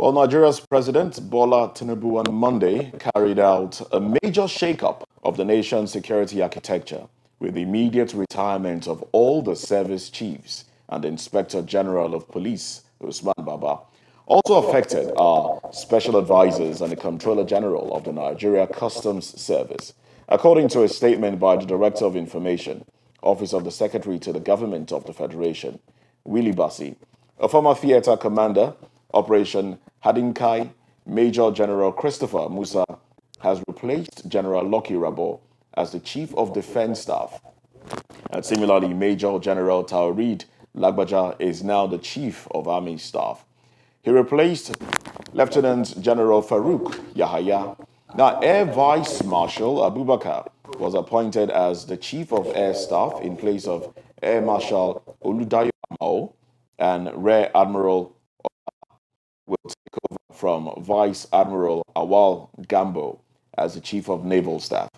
Well, Nigeria's President Bola Tinubu on Monday carried out a major shakeup of the nation's security architecture with the immediate retirement of all the service chiefs and the Inspector General of Police, Usman Baba. Also affected are special advisors and the Controller General of the Nigeria Customs Service. According to a statement by the Director of Information, Office of the Secretary to the Government of the Federation, Willie Bassi, a former theater commander, Operation Hadinkai, Major General Christopher Musa has replaced General Lucky Rabo as the Chief of Defense Staff. And similarly, Major General Taurid Lagbaja is now the Chief of Army Staff. He replaced Lieutenant General Farouk Yahaya. Now, Air Vice Marshal Abubakar was appointed as the Chief of Air Staff in place of Air Marshal Oludayo Amao, and Rear Admiral will take over from Vice Admiral Awal Gambo as the Chief of Naval Staff.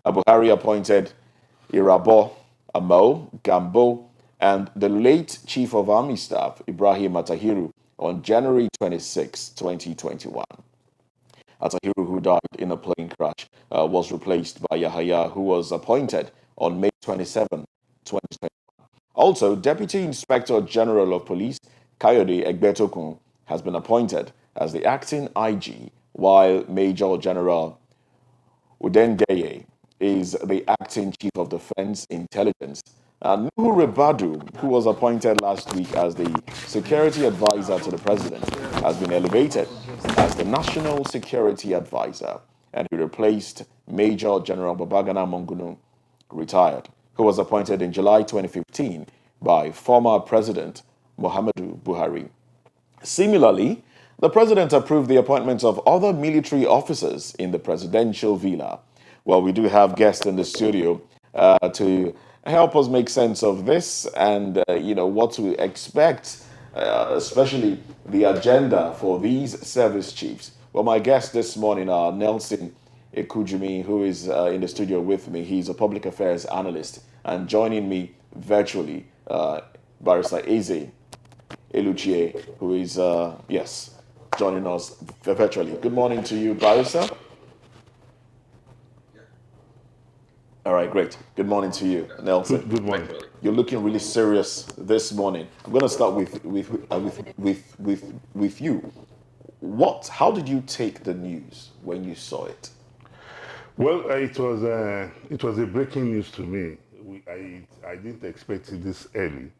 Buhari appointed Irabo Amo Gambo and the late Chief of Army Staff, Ibrahim Atahiru, on January 26, 2021. Atahiru, who died in a plane crash, was replaced by Yahaya, who was appointed on May 27, 2021. Also, Deputy Inspector General of Police, Kayode Egbetokun, has been appointed as the acting IG, while Major General Udengeye is the acting Chief of Defense Intelligence. And Nuhu Ribadu, who was appointed last week as the security advisor to the president, has been elevated as the national security advisor, and he replaced Major General Babagana Mongunu, retired, who was appointed in July 2015 by former President Muhammadu Buhari. Similarly, the president approved the appointments of other military officers in the presidential villa. Well, we do have guests in the studio to help us make sense of this and, what to expect, especially the agenda for these service chiefs. Well, my guests this morning are Nelson Ekujumi, who is in the studio with me. He's a public affairs analyst. And joining me virtually, Barrister Eze Eluchie, who is, joining us virtually. Good morning to you, Barrister. All right, great. Good morning to you, Nelson. Good morning. You're looking really serious this morning. I'm going to start with you. How did you take the news when you saw it? Well, it was a breaking news to me. I didn't expect it this early,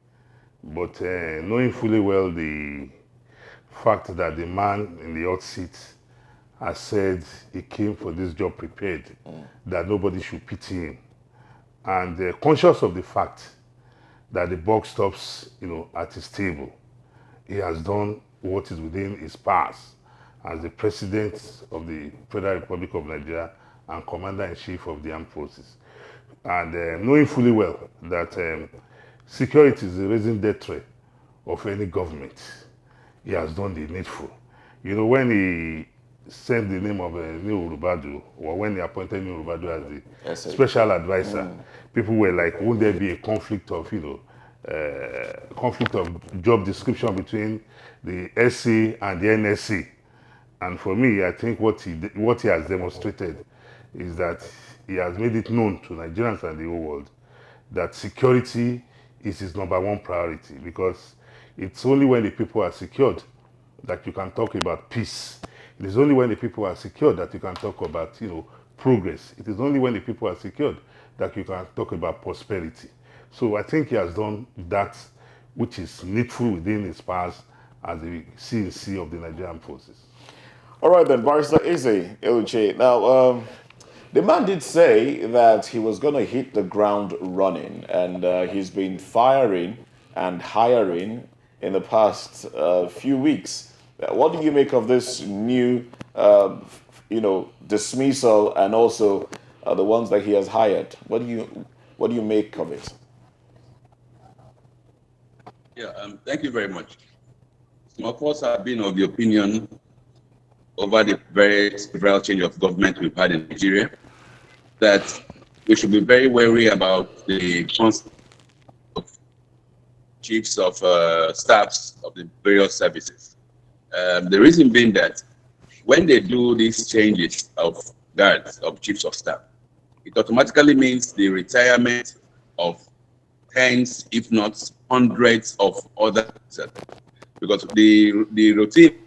but knowing fully well the fact that the man in the hot seat has said he came for this job prepared, that nobody should pity him, and conscious of the fact that the buck stops, at his table, he has done what is within his powers as the President of the Federal Republic of Nigeria and Commander-in-Chief of the Armed Forces. And knowing fully well that security is the raising death threat of any government, he has done the needful. When he sent the name of Nuhu Ribadu, or when he appointed Nuhu Ribadu as the special advisor, people were like, won't there be a conflict of job description between the SC and the NSC? And for me, I think what he has demonstrated is that he has made it known to Nigerians and the whole world that security is his number one priority, because it's only when the people are secured that you can talk about peace. It is only when the people are secured that you can talk about, progress. It is only when the people are secured that you can talk about prosperity. So I think he has done that which is needful within his powers as the CNC of the Nigerian forces. All right then, Barrister Eze Eluche. Now, the man did say that he was going to hit the ground running, and he's been firing and hiring in the past few weeks. What do you make of this new, dismissal, and also the ones that he has hired? What do you make of it? Yeah, thank you very much. Some of us have been of the opinion over the very several change of government we've had in Nigeria that we should be very wary about the concept of chiefs of staffs of the various services. The reason being that when they do these changes of guards, of chiefs of staff, it automatically means the retirement of tens, if not hundreds of other officers. Because the routine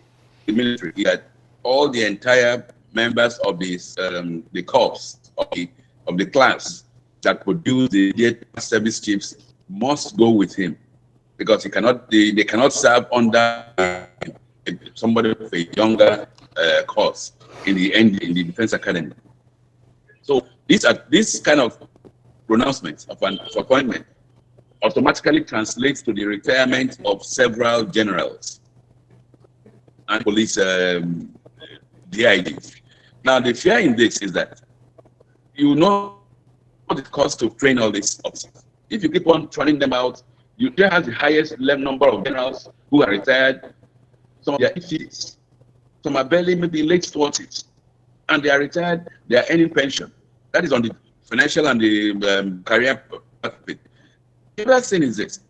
in the military is that all the entire members of the corps of the class that produce the immediate service chiefs must go with him, because they cannot serve under somebody with a younger course in the defense academy. So this kind of pronouncement of an appointment automatically translates to the retirement of several generals and police DIDs. Now, the fear in this is that you know what it costs to train all these officers. If you keep on turning them out, you have the highest number of generals who are retired. Some of their 50s, some are barely maybe late 40s, and they are retired, they are earning pension. That is on the financial and the career part of it. The other thing is this: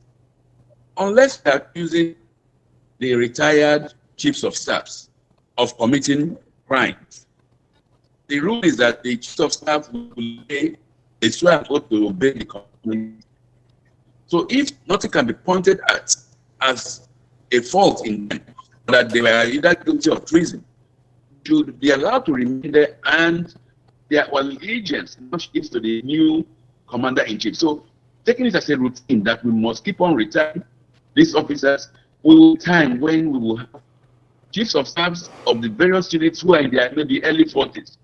unless we are accusing the retired chiefs of staffs of committing crimes, the rule is that the chiefs of staff will pay a swear oath to obey the command. So if nothing can be pointed at as a fault in them, that they were either guilty of treason, should be allowed to remain there, and their allegiance must give to the new commander-in-chief. So taking it as a routine that we must keep on retiring these officers, we will time when we will have chiefs of staffs of the various units who are in their maybe early 40s,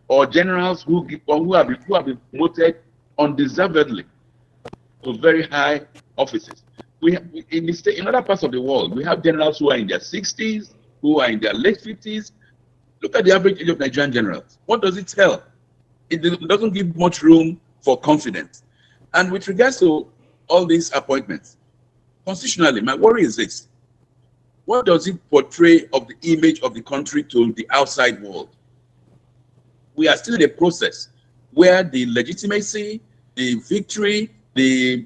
or generals who have been promoted undeservedly to very high offices. In other parts of the world, we have generals who are in their 60s, who are in their late 50s. Look at the average age of Nigerian generals. What does it tell? It doesn't give much room for confidence. And with regards to all these appointments, constitutionally, my worry is this: what does it portray of the image of the country to the outside world? We are still in a process where the legitimacy, the victory, the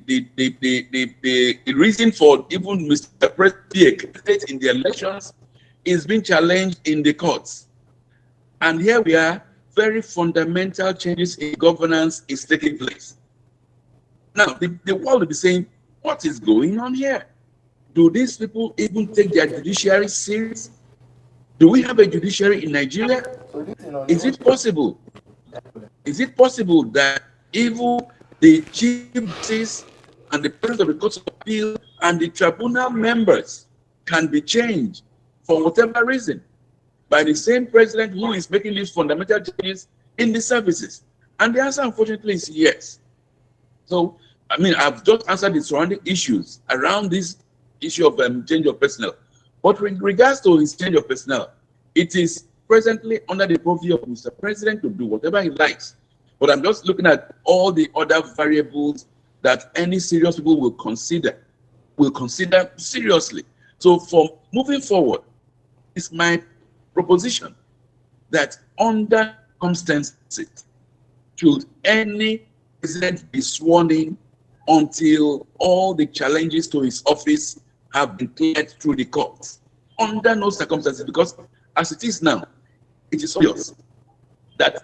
reason for even Mr. President in the elections is being challenged in the courts. And here we are, very fundamental changes in governance is taking place. Now, the world will be saying, what is going on here? Do these people even take their judiciary serious? Do we have a judiciary in Nigeria? Is it possible? Is it possible that even the chief justice and the president of the court of appeal and the tribunal members can be changed for whatever reason by the same president who is making these fundamental changes in the services? And the answer, unfortunately, is yes. So, I mean, I've just answered the surrounding issues around this issue of change of personnel. But with regards to his change of personnel, it is presently under the purview of Mr. President to do whatever he likes. But I'm just looking at all the other variables that any serious people will consider seriously. So for moving forward, it's my proposition that under circumstances, should any president be sworn in until all the challenges to his office have been cleared through the courts? Under no circumstances, because as it is now, it is obvious that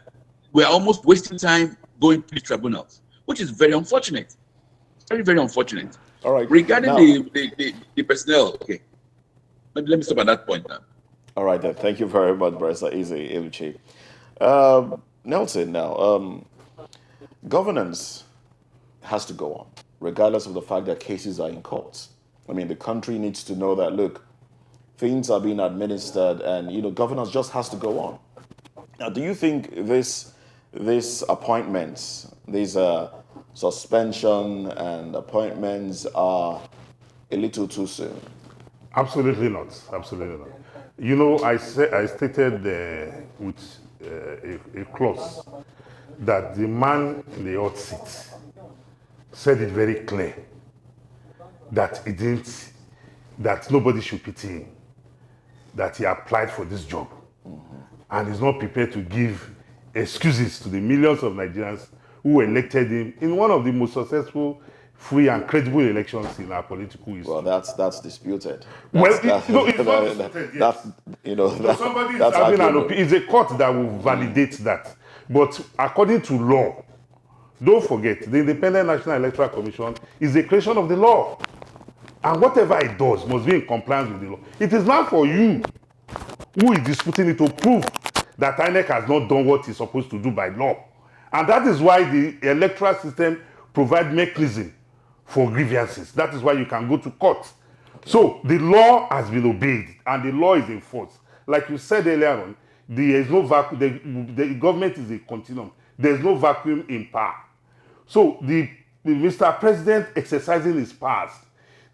we're almost wasting time going to the tribunals, which is very unfortunate. Very, very unfortunate. All right. Regarding now, the personnel, okay. Let me stop at that point now. all right, then. Thank you very much, Barrister Easy Iluchi. Nelson, now, governance has to go on, regardless of the fact that cases are in courts. I mean, the country needs to know that, look, things are being administered, and governance just has to go on. Now, do you think this appointments, these suspension and appointments are a little too soon? Absolutely not. Absolutely not. You know, I stated with a clause that the man in the hot seat said it very clear that that nobody should pity him, that he applied for this job, and is not prepared to give excuses to the millions of Nigerians who elected him in one of the most successful free and credible elections in our political history. Well, that's disputed. Well, That's, it's not disputed, yes. That's Somebody is that's having an arguable. opinion. It's a court that will validate that. But according to law, don't forget, the Independent National Electoral Commission is a creation of the law. And whatever it does must be in compliance with the law. It is not for you who is disputing it to prove that INEC has not done what it's supposed to do by law. And that is why the electoral system provides mechanism for grievances. That is why you can go to court. So the law has been obeyed and the law is enforced. Like you said earlier on, there is no vacuum. The government is a continuum. There is no vacuum in power. So the Mr. President exercising his powers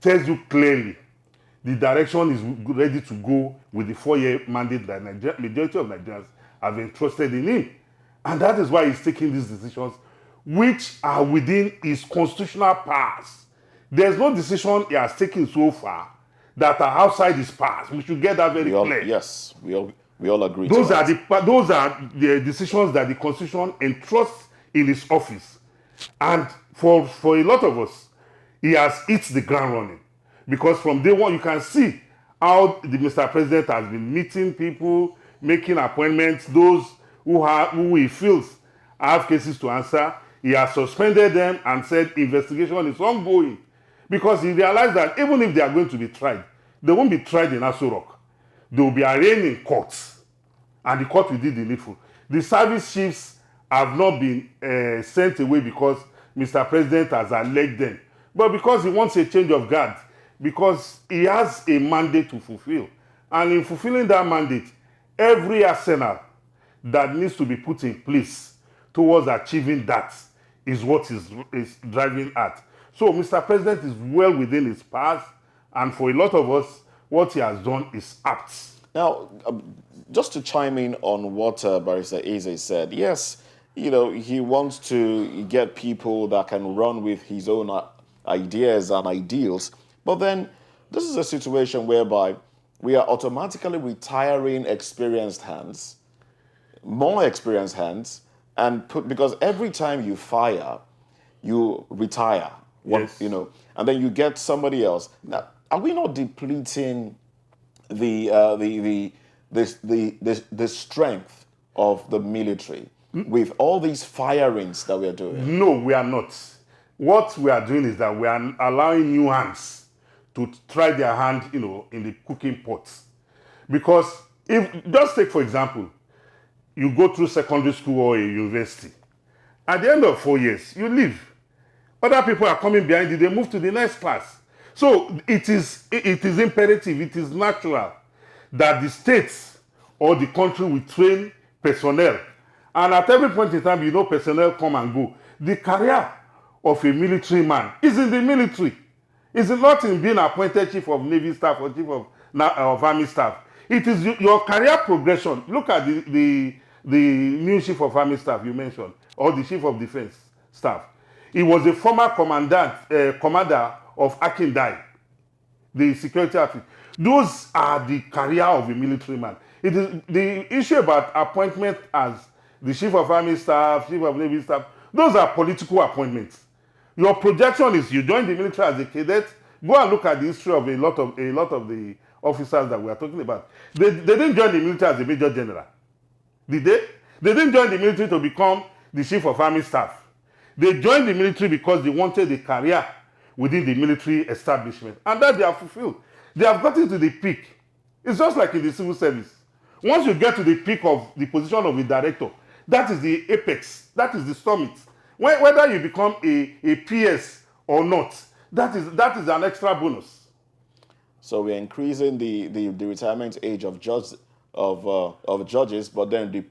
tells you clearly the direction is ready to go with the 4-year mandate that majority of Nigerians have entrusted in him. And that is why he's taking these decisions, which are within his constitutional powers. There's no decision he has taken so far that are outside his powers. We should get that very clear. Yes, we all agree. Those are the decisions that the Constitution entrusts in his office. And for a lot of us, he has hit the ground running. Because from day one, you can see how the Mr. President has been meeting people, making appointments, those who he feels have cases to answer. He has suspended them and said investigation is ongoing. Because he realized that even if they are going to be tried, they won't be tried in Aso Rock. They will be arraigned in courts. And the court will do the needful. The service chiefs have not been sent away because Mr. President has alleged them, but because he wants a change of guard, because he has a mandate to fulfill. And in fulfilling that mandate, every arsenal that needs to be put in place towards achieving that is what is driving at. So Mr. President is well within his powers, and for a lot of us, what he has done is apt. Now, just to chime in on what Barrister Eze said, yes, he wants to get people that can run with his own ideas and ideals, but then this is a situation whereby we are automatically retiring experienced hands, more experienced hands, because every time you fire, you retire. Yes. And then you get somebody else. Now, are we not depleting the strength of the military with all these firings that we are doing? No, we are not. What we are doing is that we are allowing new hands to try their hand, in the cooking pot. Because just take for example, you go through secondary school or a university. At the end of 4 years, you leave. Other people are coming behind you, they move to the next class. So it is imperative, it is natural that the states or the country will train personnel. And at every point in time, personnel come and go. The career of a military man is in the military. It's not in being appointed chief of Navy staff or chief of Army staff. It is your career progression. Look at the new chief of Army staff you mentioned, or the chief of defense staff. He was a former commander of Akindai, the security outfit. Those are the career of a military man. It is the issue about appointment as the chief of army staff, chief of navy staff. Those are political appointments. Your projection is you join the military as a cadet. Go and look at the history of a lot of the officers that we are talking about. They didn't join the military as a major general, did they? They didn't join the military to become the chief of army staff. They joined the military because they wanted a career within the military establishment, and that they have fulfilled. They have gotten to the peak. It's just like in the civil service. Once you get to the peak of the position of a director, that is the apex, that is the summit. Whether you become a PS or not, that is an extra bonus. So we're increasing the retirement age of judges, but then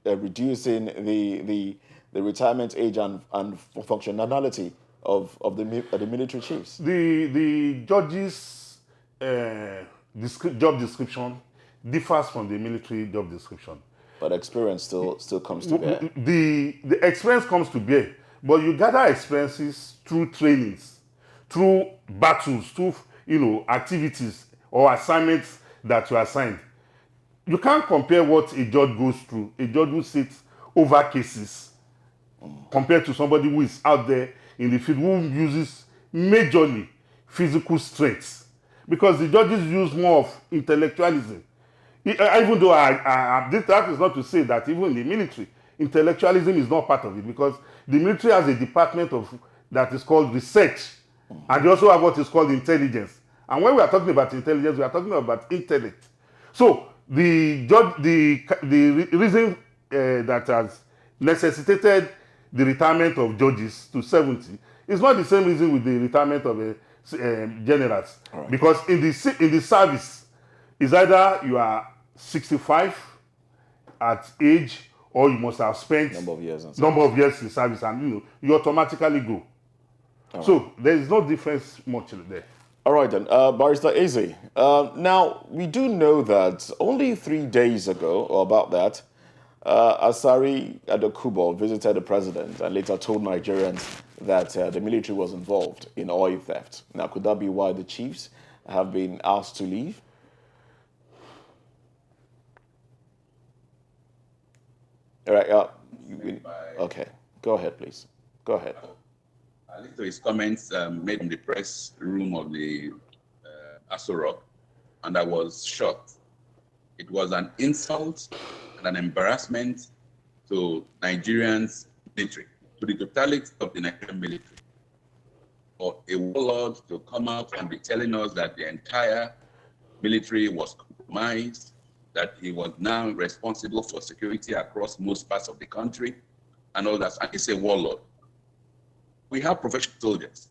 reducing the retirement age and functionality of the military chiefs. The judges' job description differs from the military job description. But experience still comes to bear. The experience comes to bear, but you gather experiences through trainings, through battles, through activities or assignments that you are assigned. You can't compare what a judge goes through, a judge who sits over cases, compared to somebody who is out there in the field, who uses majorly physical strength, because the judges use more of intellectualism. Even though that is not to say that even in the military, intellectualism is not part of it, because the military has a department of that is called research, and they also have what is called intelligence. And when we are talking about intelligence, we are talking about intellect. So the reason that has necessitated the retirement of judges to 70 is not the same reason with the retirement of generals. Right. Because in the service, is either you are 65 at age, or you must have spent number of years in service, and you automatically go. All so right. There is no difference much there. All right then, Barrister Eze. Now, we do know that only 3 days ago, or about that, Asari Adokubo visited the president and later told Nigerians that the military was involved in oil theft. Now, could that be why the chiefs have been asked to leave? All right. Okay. Go ahead, please. Go ahead. I listened to his comments made in the press room of the Aso Rock, and I was shocked. It was an insult and an embarrassment to Nigerians' military, to the totality of the Nigerian military. For a warlord to come out and be telling us that the entire military was compromised, that he was now responsible for security across most parts of the country, and all that. And he's a warlord. We have professional soldiers.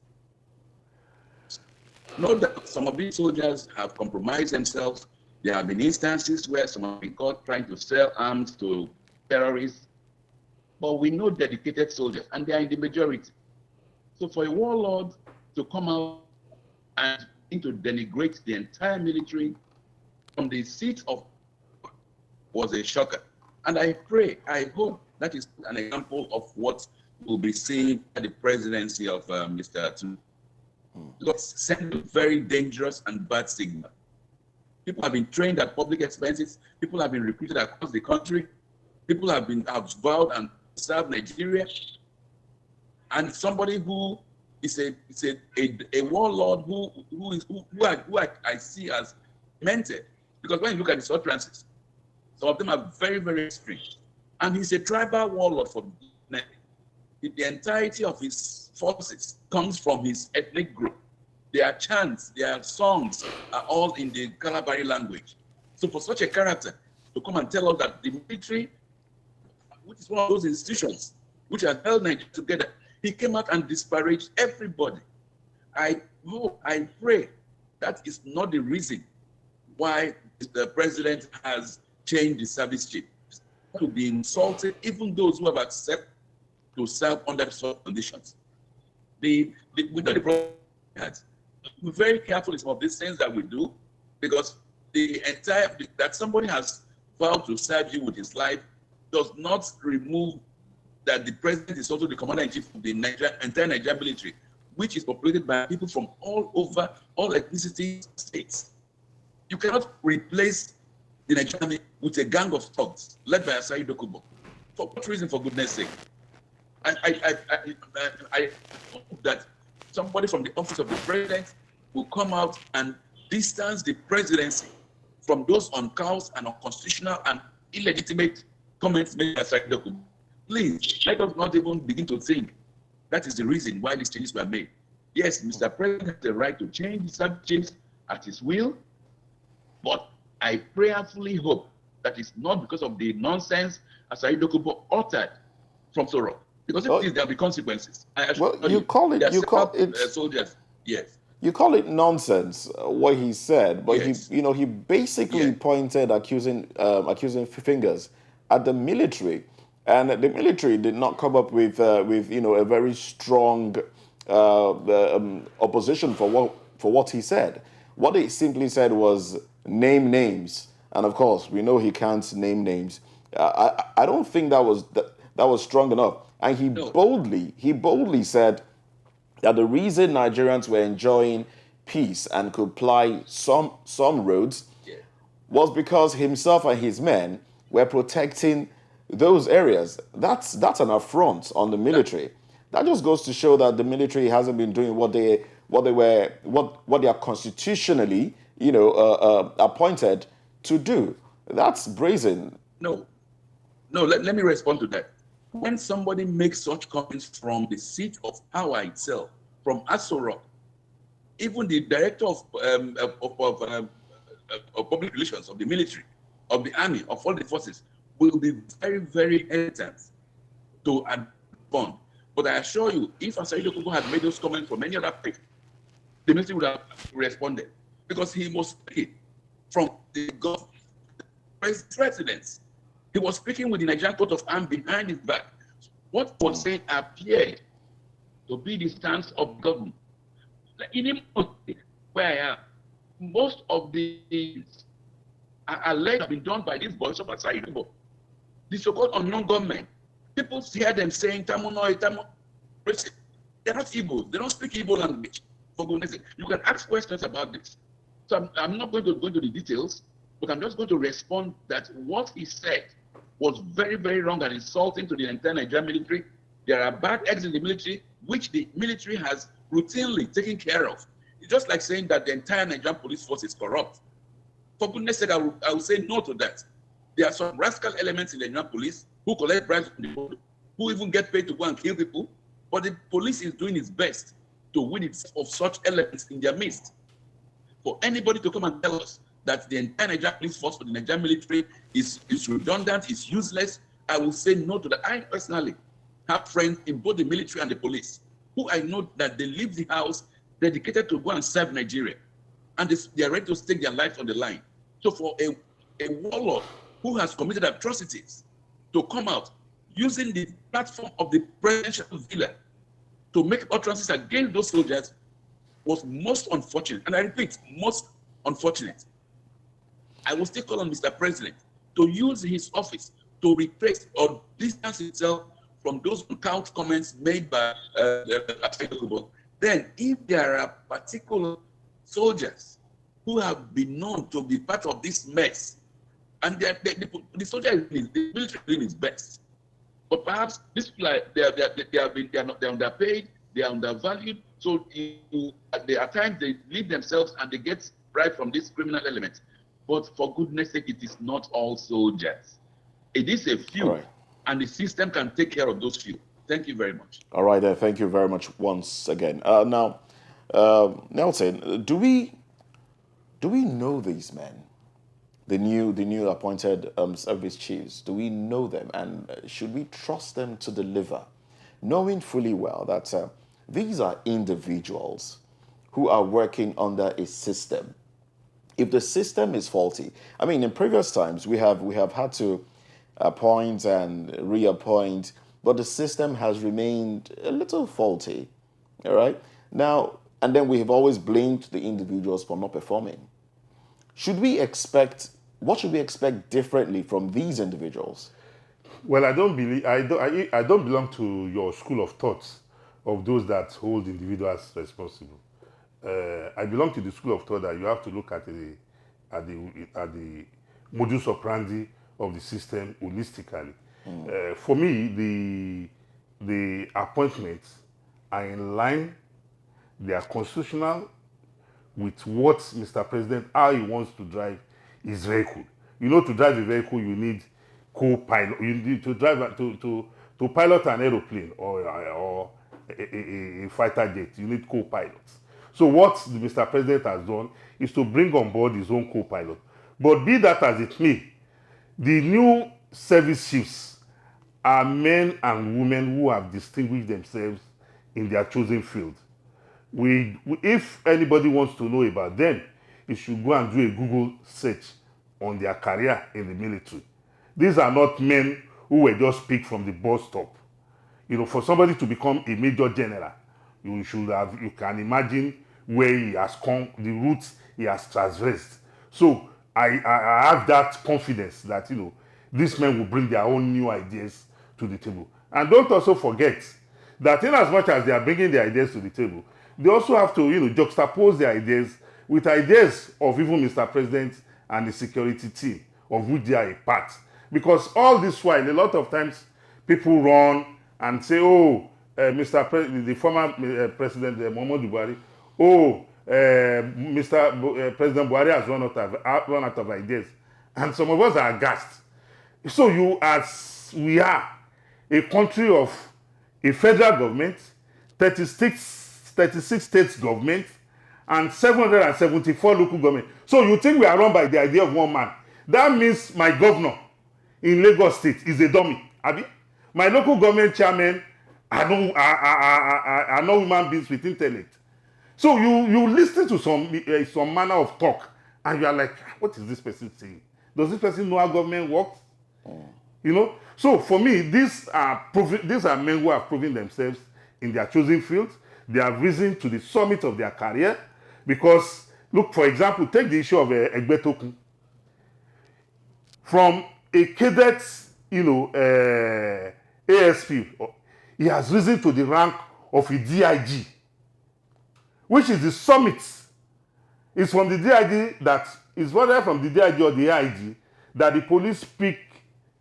Note that some of these soldiers have compromised themselves. There have been instances where some have been caught trying to sell arms to terrorists. But we know dedicated soldiers, and they are in the majority. So for a warlord to come out and to denigrate the entire military from the seat of was a shocker. And I hope that is an example of what will be seen at the presidency of Mr. Tinubu. It sent a very dangerous and bad signal. People have been trained at public expenses. People have been recruited across the country. People have vowed and served Nigeria. And somebody who is a warlord who I see as mentored. Because when you look at his utterances, some of them are very, very strict. And he's a tribal warlord for the entirety of his forces comes from his ethnic group. Their chants, their songs are all in the Kalabari language. So for such a character to come and tell us that the military, which is one of those institutions which has held Nigeria together, he came out and disparaged everybody. I pray that is not the reason why the president has changed the service chief. To be insulted, even those who have accepted to serve under such conditions. We know the problem we had. We're very careful in some of these things that we do, because that somebody has vowed to serve you with his life does not remove that the president is also the commander-in-chief of the entire Nigerian military, which is populated by people from all over, all ethnicity states. You cannot replace the Nigerian army with a gang of thugs led by Asari Dokubo. For what reason, for goodness sake? I hope that somebody from the office of the president will come out and distance the presidency from those uncouth and unconstitutional and illegitimate comments made by Asari Dokubo. Please, let us not even begin to think that is the reason why these changes were made. Yes, Mr. President has the right to change the subjects at his will, but I prayerfully hope that it's not because of the nonsense Asari Dokubo uttered from Sorok. Because if there'll be consequences. You call it soldiers. Yes. You call it nonsense what he said, but yes. he basically pointed accusing fingers at the military, and the military did not come up with a very strong opposition for what he said. What he simply said was name names, and of course we know he can't name names. I don't think that was strong enough. And he boldly said that the reason Nigerians were enjoying peace and could ply some roads was because himself and his men were protecting those areas. That's an affront on the military. That just goes to show that the military hasn't been doing what they are constitutionally, appointed to do. That's brazen. No, no, let me respond to that. When somebody makes such comments from the seat of power itself, from Aso Rock, even the director of public relations of the military, of the army, of all the forces, will be very, very hesitant to respond. But I assure you, if Asari Kuku had made those comments from any other place, the military would have responded, because he was speaking from the government presidents. He was speaking with the Nigerian coat of arms behind his back. What he was saying appeared to be the stance of government. Like in where I am, most of the things are alleged have been done by these boys of Asari Kuku. The so-called unknown government. People hear them saying Tamunoi, they're not Igbo. They don't speak Igbo language. For goodness sake, you can ask questions about this. So I'm not going to go into the details, but I'm just going to respond that what he said was very, very wrong and insulting to the entire Nigerian military. There are bad eggs in the military, which the military has routinely taken care of. It's just like saying that the entire Nigerian police force is corrupt. For goodness sake, I will say no to that. There are some rascal elements in the Nigerian police who collect bribes from the public, who even get paid to go and kill people, but the police is doing its best to rid itself of such elements in their midst. For anybody to come and tell us that the entire Nigerian police force for the Nigerian military is redundant, is useless, I will say no to that. I personally have friends in both the military and the police who I know that they leave the house dedicated to go and serve Nigeria, and they are ready to stake their lives on the line. So for a warlord who has committed atrocities to come out using the platform of the presidential villa to make utterances against those soldiers was most unfortunate. And I repeat, most unfortunate. I will still call on Mr. President to use his office to replace or distance himself from those uncouth comments made by Kuku. Then, if there are particular soldiers who have been known to be part of this mess, and the soldier is the military doing its best, but perhaps this people they're underpaid, they are undervalued, so at times they leave themselves and they get bribe from this criminal element. But for goodness sake, it is not all soldiers. It is a few, right, and the system can take care of those few. Thank you very much. All right, thank you very much once again. Now, Nelson, do we know these men, the new appointed service chiefs? Do we know them, and should we trust them to deliver, knowing fully well that these are individuals who are working under a system? If the system is faulty, I mean, in previous times we have had to appoint and reappoint, but the system has remained a little faulty. All right, now, and then we have always blamed the individuals for not performing. What should we expect differently from these individuals? Well, I don't belong to your school of thoughts of those that hold individuals responsible. I belong to the school of thought that you have to look at the modus operandi of the system holistically. For me, the appointments are in line, they are constitutional with what Mr. President, how he wants to drive his vehicle. You know, to drive a vehicle, you need co-pilot. You need to drive to pilot an aeroplane or a fighter jet. You need co-pilots. So what Mr. President has done is to bring on board his own co-pilot. But be that as it may, the new service chiefs are men and women who have distinguished themselves in their chosen field. If anybody wants to know about them, you should go and do a Google search on their career in the military. These are not men who were just picked from the bus stop. You know, for somebody to become a major general, you can imagine where he has come, the routes he has traversed. So I have that confidence that, you know, these men will bring their own new ideas to the table. And don't also forget that in as much as they are bringing their ideas to the table, they also have to, you know, juxtapose their ideas with ideas of even Mr. President and the security team, of which they are a part. Because all this while, a lot of times, people run and say, oh, the former President Muhammadu Buhari, oh, President Buhari has run out of ideas. And some of us are aghast. So we are a country of a federal government, 36 states government, and 774 local government. So you think we are run by the idea of one man. That means my governor in Lagos State is a dummy. Abi? My local government chairman are no human beings with intellect. So you listen to some manner of talk, and you are like, what is this person saying? Does this person know how government works? You know. So for me, these are men who have proven themselves in their chosen fields. They have risen to the summit of their career because, look, for example, take the issue of Egbetokun. From a cadet, ASP, he has risen to the rank of a DIG, which is the summit. It's from the DIG that is whether from the DIG or the IG that the police pick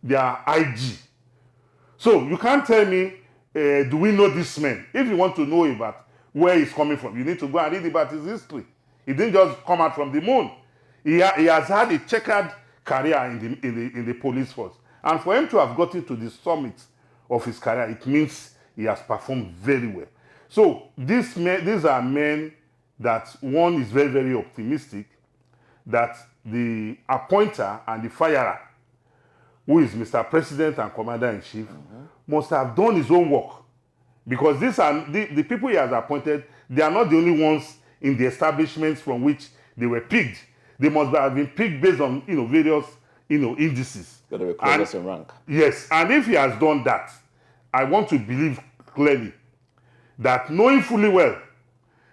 their IG. So you can't tell me, do we know this man? If you want to know about where he's coming from, you need to go and read about his history. He didn't just come out from the moon. He has had a checkered career in the police force. And for him to have gotten to the summit of his career, it means he has performed very well. So these are men that one is very, very optimistic that the appointer and the firer, who is Mr. President and Commander-in-Chief, must have done his own work. Because these are the people he has appointed, they are not the only ones in the establishments from which they were picked. They must have been picked based on various indices. Got to be progress in rank. Yes, and if he has done that, I want to believe clearly that knowing fully well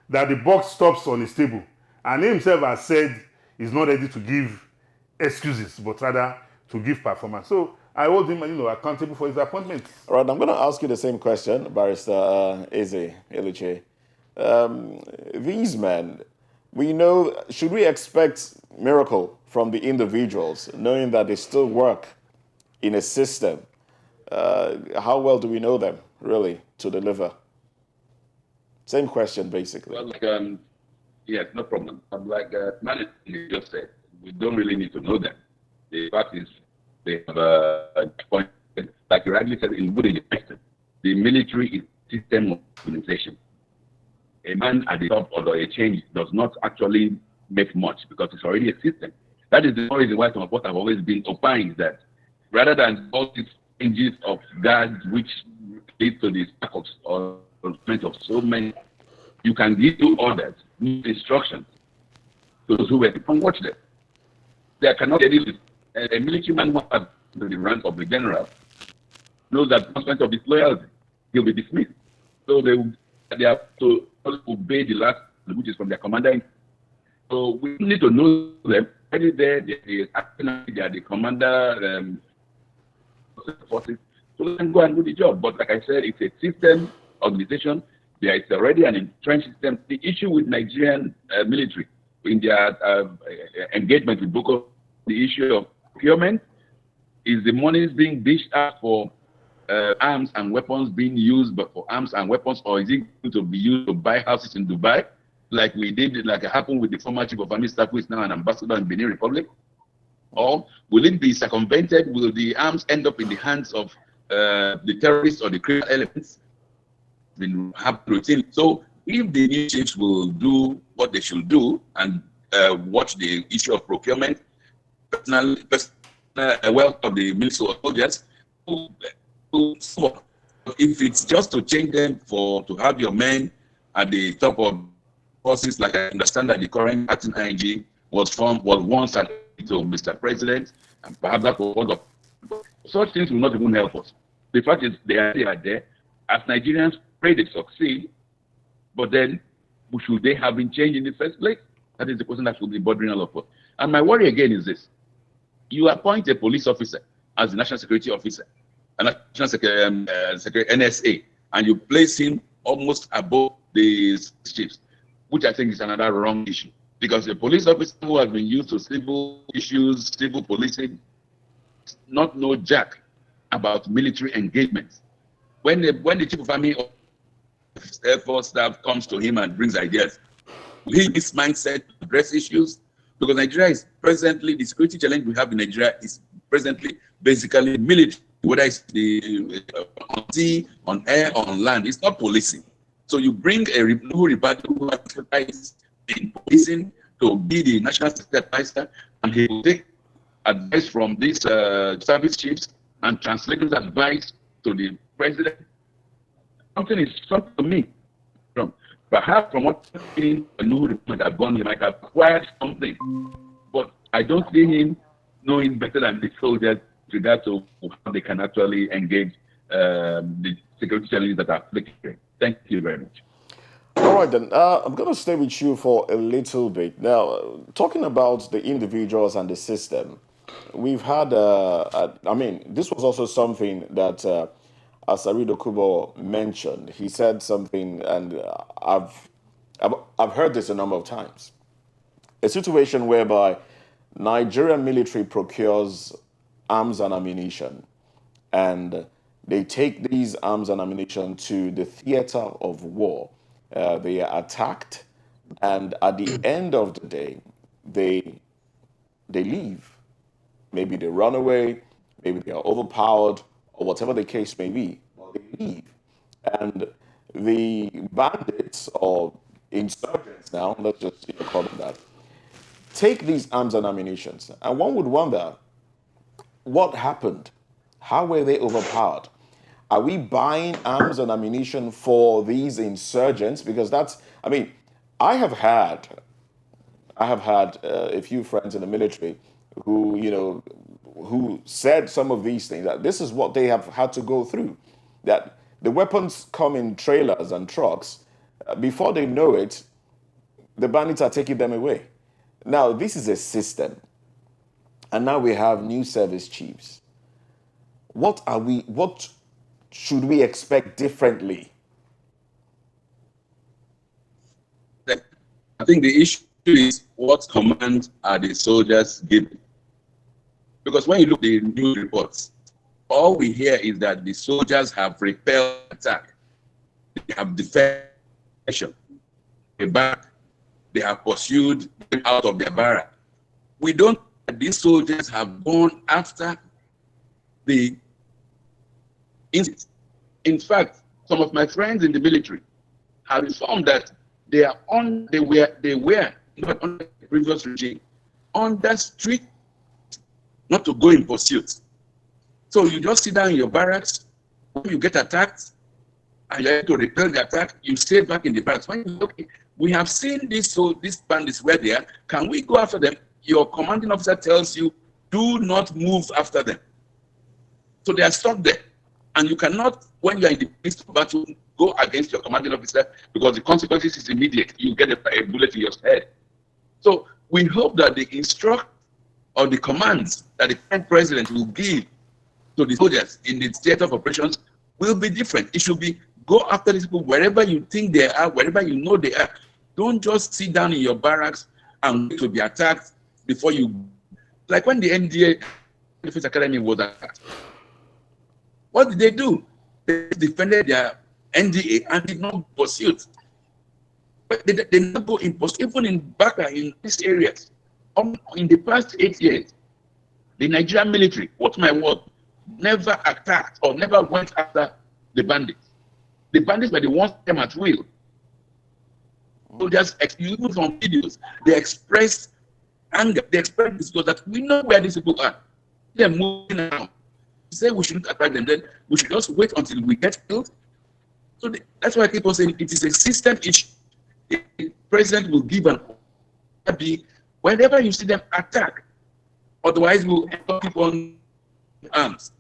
that the buck stops on his table, and he himself has said he's not ready to give excuses, but rather to give performance. So I hold him, accountable for his appointment. All right, I'm going to ask you the same question, Barrister Eze Eluche. These men, we know, should we expect miracle from the individuals, knowing that they still work in a system? How well do we know them, really, to deliver? Same question, basically. Well, yes, no problem. Like Manny just said, we don't really need to know them. The fact is, they have a point, like you rightly said, in good education. The military is a system of organization. A man at the top or a change does not actually make much because it's already a system. That is the reason why some of us have always been opined that rather than all these changes of guards which lead to the sack of so many, you can give to orders, instructions to those who were to watch them. There cannot be any a military man who has to the rank of the general knows that consequence of disloyalty, he'll be dismissed. So they have to obey the last, which is from their commander. So we need to know them. Already there, they are the commander forces. So let them go and do the job. But like I said, it's a system organization. There is already an entrenched system. The issue with Nigerian military in their engagement with Boko, the issue of procurement, is the money being dished out for arms and weapons being used but for arms and weapons, or is it going to be used to buy houses in Dubai, like we did, like it happened with the former chief of army staff who is now an ambassador in Benin Republic? Or will it be circumvented? Will the arms end up in the hands of the terrorists or the criminal elements? Been happening routine. So if the new chiefs will do what they should do and watch the issue of procurement, personal wealth of the military soldiers, if it's just to change them to have your men at the top of forces, like I understand that the current acting ING was once at to Mr. President, and perhaps that was one of such things will not even help us. The fact is they are there. As Nigerians pray they succeed, but then should they have been changed in the first place? That is the question that should be bothering all of us. And my worry again is this: you appoint a police officer as the national security officer, a national security NSA, and you place him almost above the chiefs, which I think is another wrong issue. Because the police officer who has been used to civil issues, civil policing, not know jack about military engagements. When the chief of army Air Force staff comes to him and brings ideas, will he this mindset to address issues? Because Nigeria is presently, the security challenge we have in Nigeria is presently basically military, whether it's on sea, on air, or on land. It's not policing. So you bring a new Republican who has in policing to be the national security advisor, and he will take advice from these service chiefs and translate his advice to the president. Something is struck to me. Perhaps from what I've seen, a new report have gone, he might have acquired something. But I don't see him knowing better than the soldiers with regard to how they can actually engage the security challenges that are flickering. Thank you very much. All right, then. I'm going to stay with you for a little bit. Now, talking about the individuals and the system, we've had, this was also something that Asarido Kubo mentioned. He said something, and I've heard this a number of times. A situation whereby Nigerian military procures arms and ammunition, and they take these arms and ammunition to the theater of war. They are attacked, and at the end of the day, they leave. Maybe they run away, maybe they are overpowered, or whatever the case may be, but they leave. And the bandits or insurgents now, let's just call them that, take these arms and ammunition. And one would wonder, what happened? How were they overpowered? Are we buying arms and ammunition for these insurgents? Because I have had a few friends in the military who said some of these things, that this is what they have had to go through, that the weapons come in trailers and trucks. Before they know it, the bandits are taking them away. Now, this is a system. And now we have new service chiefs. What should we expect differently? I think the issue is what commands are the soldiers given. Because when you look at the news reports, all we hear is that the soldiers have repelled attack, they have defended, they have pursued out of their barrack. We don't. These soldiers have gone after the incident. In fact, some of my friends in the military have informed that they were not under the previous regime, under strict not to go in pursuit. So you just sit down in your barracks. When you get attacked and you're able to repel the attack, you stay back in the barracks. When you okay, we have seen this, so this bandits where they are. Can we go after them? Your commanding officer tells you, do not move after them. So they are stuck there. And you cannot, when you're in the midst of battle, go against your commanding officer because the consequences is immediate. You get a bullet in your head. So we hope that the instruct or the commands that the current president will give to the soldiers in the theater of operations will be different. It should be go after these people wherever you think they are, wherever you know they are. Don't just sit down in your barracks and wait to be attacked before you. Like when the NDA Defense Academy was attacked, what did they do? They defended their NDA and did not pursue. But they did not go in pursuit, even in Baka, in these areas. In the past 8 years, the Nigerian military, what's my word, never attacked or never went after the bandits. The bandits were the ones came at will. So just even from videos, they expressed anger, they expressed disgust that we know where these people are. They're moving around. Say we shouldn't attack them, then we should just wait until we get killed. So that's why I keep on saying it is a system issue. The president will give an order whenever you see them attack. Otherwise, we'll keep on arms.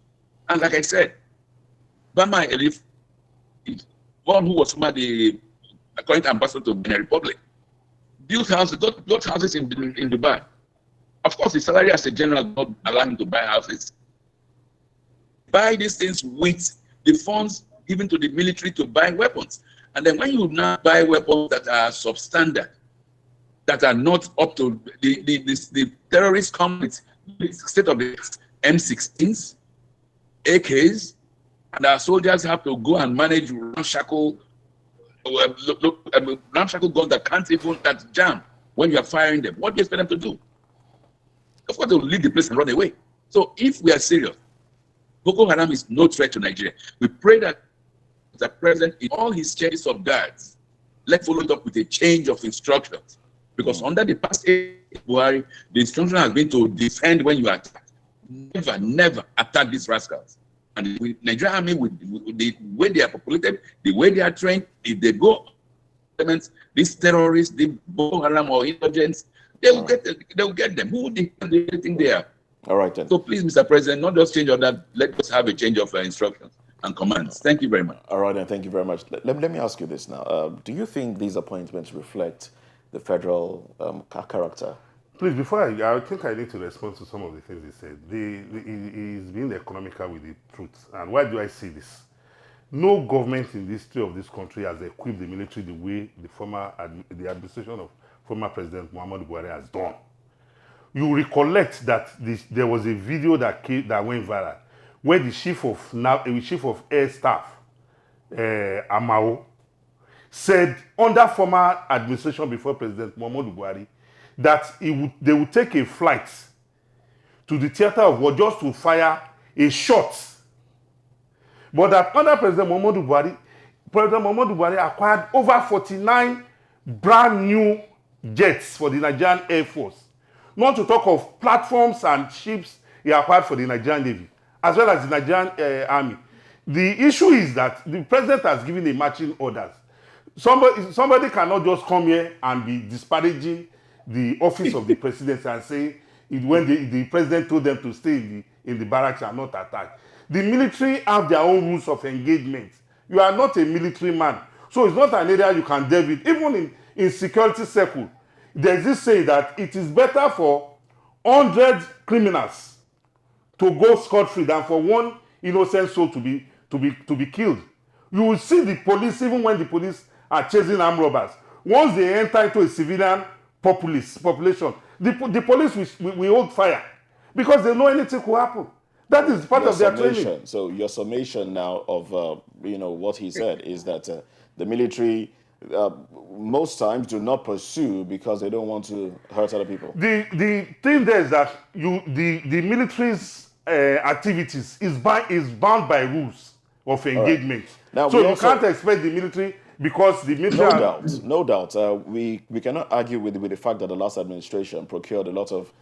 And like I said, Bama Elif, one who was the current ambassador to Benin Republic, built houses, got houses in Dubai. Of course, his salary as a general not allow him to buy houses. Buy these things with the funds given to the military to buy weapons. And then when you now buy weapons that are substandard, that are not up to the terrorists come with the state of the M16s, AKs, and our soldiers have to go and manage ramshackle ramshackle guns that can't even that jam when you are firing them. What do you expect them to do? Of course, they will leave the place and run away. So if we are serious, Boko Haram is no threat to Nigeria. We pray that the president, in all his changes of guards, let's follow it up with a change of instructions. Because under the past Buhari, the instruction has been to defend when you attack. Never attack these rascals. And the Nigerian army, with the way they are populated, the way they are trained, if they go, these terrorists, the Boko Haram or insurgents, they will get them. Who would do anything there? All right, then. So please, Mr. President, not just change of that. Let us have a change of instructions and commands. Thank you very much. All right, then. Thank you very much. Let me ask you this now. Do you think these appointments reflect the federal character? Please, before I think I need to respond to some of the things he said. He's being economical with the truth. And why do I say this? No government in the history of this country has equipped the military the way the administration of former President Muhammadu Buhari has done. You recollect that there was a video that went viral where the chief of air staff, Amao, said under former administration before President Muhammadu Buhari that they would take a flight to the theater of war just to fire a shot. But that under President Muhammadu Buhari acquired over 49 brand new jets for the Nigerian Air Force. Not to talk of platforms and ships he acquired for the Nigerian Navy, as well as the Nigerian Army. The issue is that the president has given a marching orders. Somebody cannot just come here and be disparaging the office of the presidency and say when the president told them to stay in the barracks and not attack. The military have their own rules of engagement. You are not a military man. So it's not an area you can delve in. Even in security circle, there's this saying that it is better for 100 criminals to go scot-free than for one innocent soul to be killed. You will see the police, even when the police are chasing armed robbers, once they enter into a civilian population, the police will hold fire because they know anything could happen. That is part of their training. So your summation now of what he said is that the military most times do not pursue because they don't want to hurt other people. The thing there is that the military's activities is bound by rules of engagement. Right. Now, so you can't expect the military because the military... No doubt. We cannot argue with the fact that the last administration procured a lot of,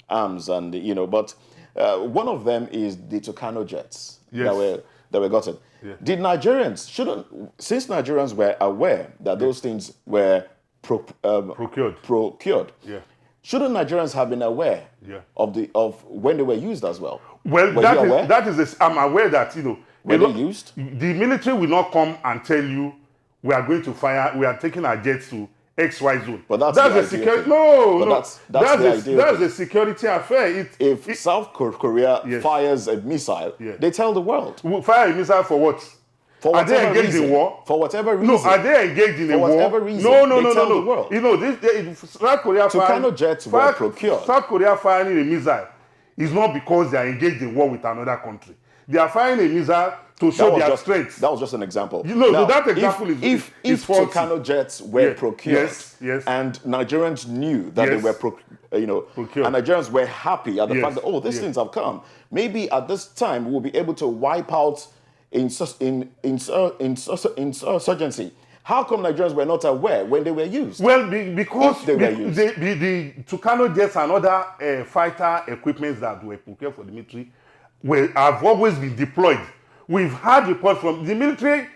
arms and, but one of them is the Tucano jets that were gotten. Yeah. Did Nigerians, since Nigerians were aware that those things were procured, yeah, shouldn't Nigerians have been aware of when they were used as well? Well, I'm aware that, when they used? The military will not come and tell you we are going to fire, we are taking our jets to XY zone. But that's a security. That's a security affair. If South Korea fires a missile, they tell the world. Fire a missile for what? Are they engaged in war? For whatever reason. No, are they engaged in a war? For whatever reason. No. The world. South Korea Tucano jets were procured. South Korea firing a missile is not because they are engaged in war with another country. They are firing a missile to show their strength. That was just an example. That example if Tucano jets were procured, and Nigerians knew that they were procured, and Nigerians were happy at the fact that these things have come, maybe at this time we'll be able to wipe out insurgency. How come Nigerians were not aware when they were used? Well, because the Tucano jets and other fighter equipments that were procured for the military have always been deployed. We've had reports from the military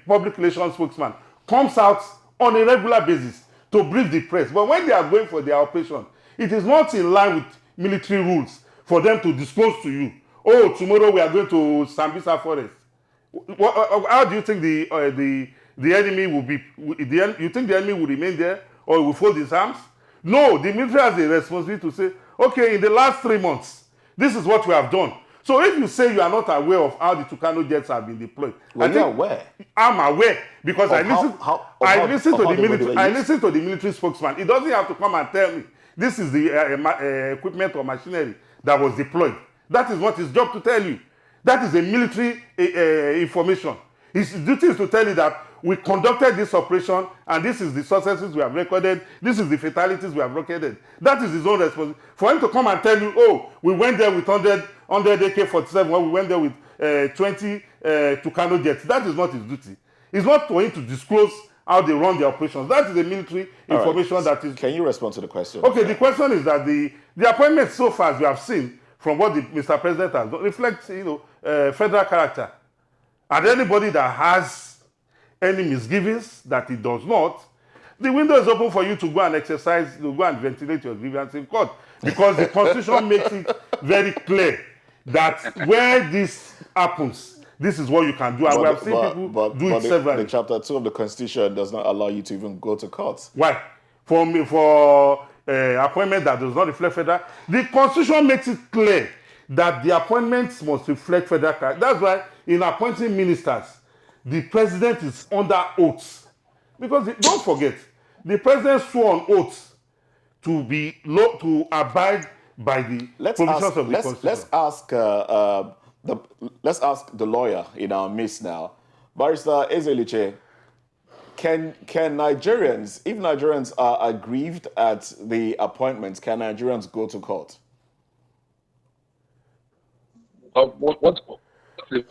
public relations spokesman comes out on a regular basis to brief the press. But when they are going for their operation, it is not in line with military rules for them to disclose to you, tomorrow we are going to Sambisa Forest. How do you think the enemy will be? You think the enemy will remain there or will fold his arms? No, the military has a responsibility to say, okay, in the last 3 months, this is what we have done. So if you say you are not aware of how the Tucano jets have been deployed, you're aware. I'm aware because I listen to the military spokesman. He doesn't have to come and tell me this is the equipment or machinery that was deployed. That is what his job to tell you. That is a military information. His duty is to tell you that we conducted this operation, and this is the successes we have recorded, this is the fatalities we have recorded. That is his own responsibility. For him to come and tell you, oh, we went there with 100 AK-47, or we went there with 20 Tucano jets, that is not his duty. It's not for him to disclose how they run their operations. That is the military information that is... Can you respond to the question? Okay, the question is that the appointments so far, as we have seen, from what the Mr. President has done, reflects, federal character. And anybody that has any misgivings that he does not, the window is open for you to go and exercise, to go and ventilate your grievance in court. Because the Constitution makes it very clear that where this happens, this is what you can do. And we have seen people do it severally. The Chapter 2 of the Constitution does not allow you to even go to court. Why? For appointment that does not reflect federal, the Constitution makes it clear that the appointments must reflect federal character. That's why in appointing ministers, the president is under oath. Because don't forget, the president swore on oath to abide by the provisions of the Constitution. Let's ask the lawyer in our midst now, Barrister Ezeliche. Can Nigerians, if Nigerians are aggrieved at the appointments, can Nigerians go to court? What's the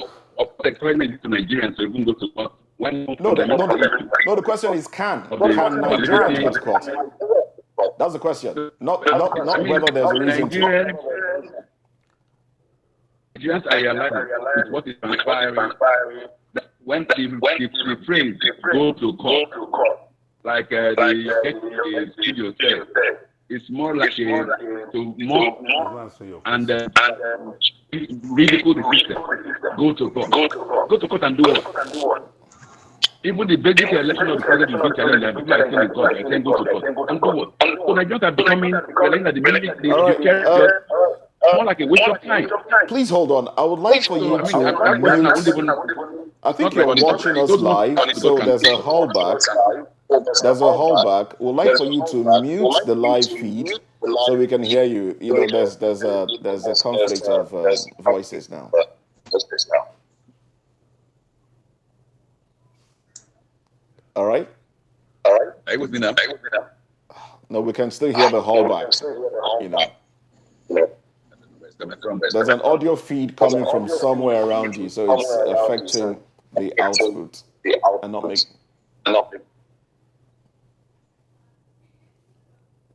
appointment to Nigerians to even go to court? The question is can Nigerians go to court? That's the question. Not whether there's a reason to. Nigerians are alive with what is transpiring. When the phrase go to court, like the studio said, it's more like to mock and ridicule the system. Go to court. Go to court and do what? Even the basic election of the president is being challenged, and people are still in court. I can go to court and do what? So Nigerians are becoming the minute more like a waste of time. Please hold on. I would like for you to. I think you're watching us live, so there's a holdback. We'd like for you to mute the live feed so we can hear you. There's a conflict of voices now. All right. I would be now. No, we can still hear the holdback. There's an audio feed coming from somewhere around you, so it's affecting the output and not making.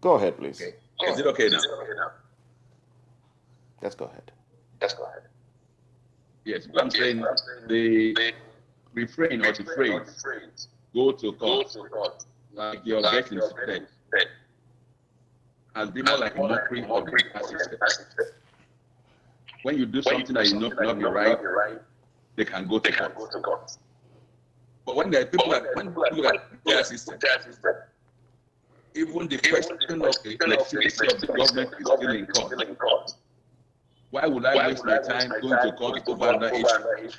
Go ahead, please. Okay. Is it okay now? Let's go ahead. Yes, I'm saying the refrain or the phrase, go to court, like your getting said, has been more like a mockery of the system. When you do something that you know cannot be right, they can go to court. But when there are people that their system, even the question of the legitimacy of the government is still in court. Why would I waste my time going to court over another issue?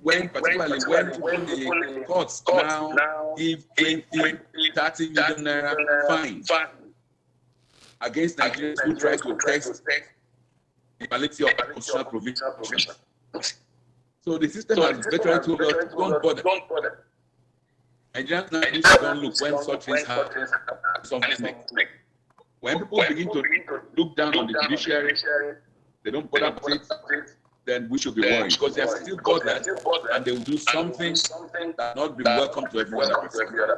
Particularly when the courts now give 20, 30 million naira fines against Nigerians who try to test the validity of constitutional provisions. So the system has literally told us, don't bother. Nigerians now need to don't look when such things happen. When people begin to look down on the judiciary, they don't bother with it, then we should be worried because they are still bothered and they will do something that will not be welcome to every other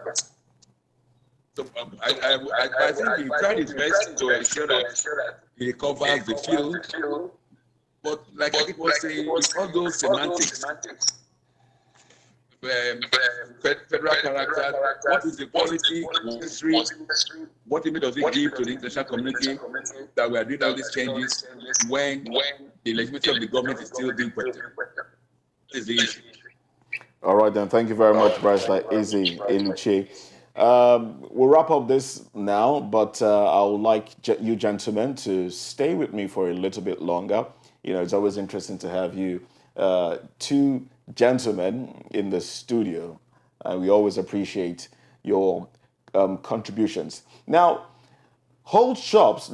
person. So I think he tried his best to ensure that he covers the field. But like I was saying, with all those semantics, federal character, what is the quality, history, what image does it give to the international community that we are doing all these changes when the legitimacy of the government is still being questioned? This is the issue. All right, then. Thank you very much, Barrister Ezeliche. We'll wrap up this now, but I would like you gentlemen to stay with me for a little bit longer. It's always interesting to have you two gentlemen in the studio. We always appreciate your contributions. Now, shops at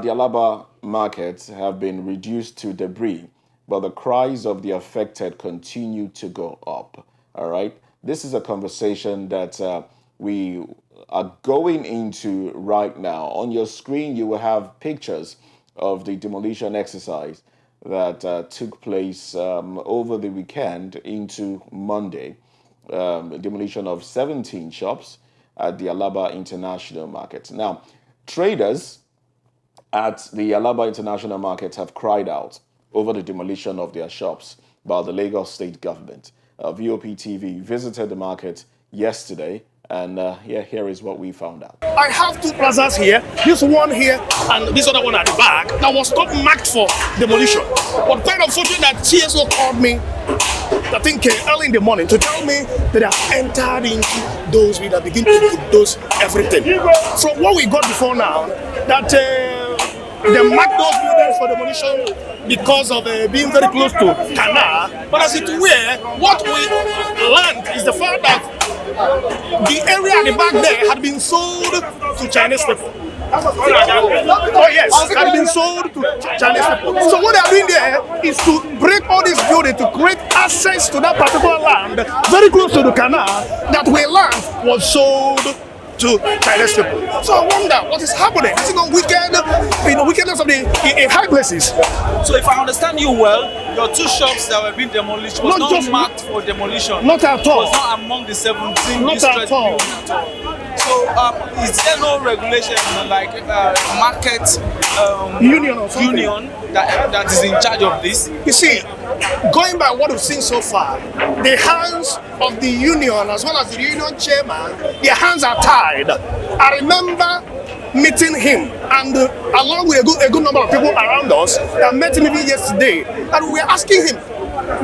the Alaba market have been reduced to debris but the cries of the affected continue to go up. All right. This is a conversation that we are going into right now. On your screen, you will have pictures of the demolition exercise that took place over the weekend into Monday. Demolition of 17 shops at the Alaba International Market. Now, traders at the Alaba International Market have cried out over the demolition of their shops by the Lagos state government. VOP TV visited the market yesterday, and here is what we found out. I have two plazas here, this one here and this other one at the back, that was not marked for demolition. But quite unfortunate that CSO called me, I think early in the morning, to tell me that they have entered into those, we have begin to bulldoze everything. From what we got before now, that they marked those buildings for demolition because of being very close to canal. But as it were, what we learned is the fact that the area at the back there had been sold to Chinese people. Oh yes, had been sold to Chinese people. So what they are doing there is to break all this building to create access to that particular land very close to the canal that we learned was sold to Chinese people. So I wonder what is happening. Is it not wicked, wickedness of the in high places? So if I understand you well, your two shops that were being demolished was not marked for demolition. Not at all. Was not among the 17. Not at all. So is there no regulation like market union or something? Union that is in charge of this? You see, going by what we've seen so far, the hands of the union as well as the union chairman, their hands are tied. I remember meeting him and along with a good number of people around us that met him even yesterday, and we were asking him.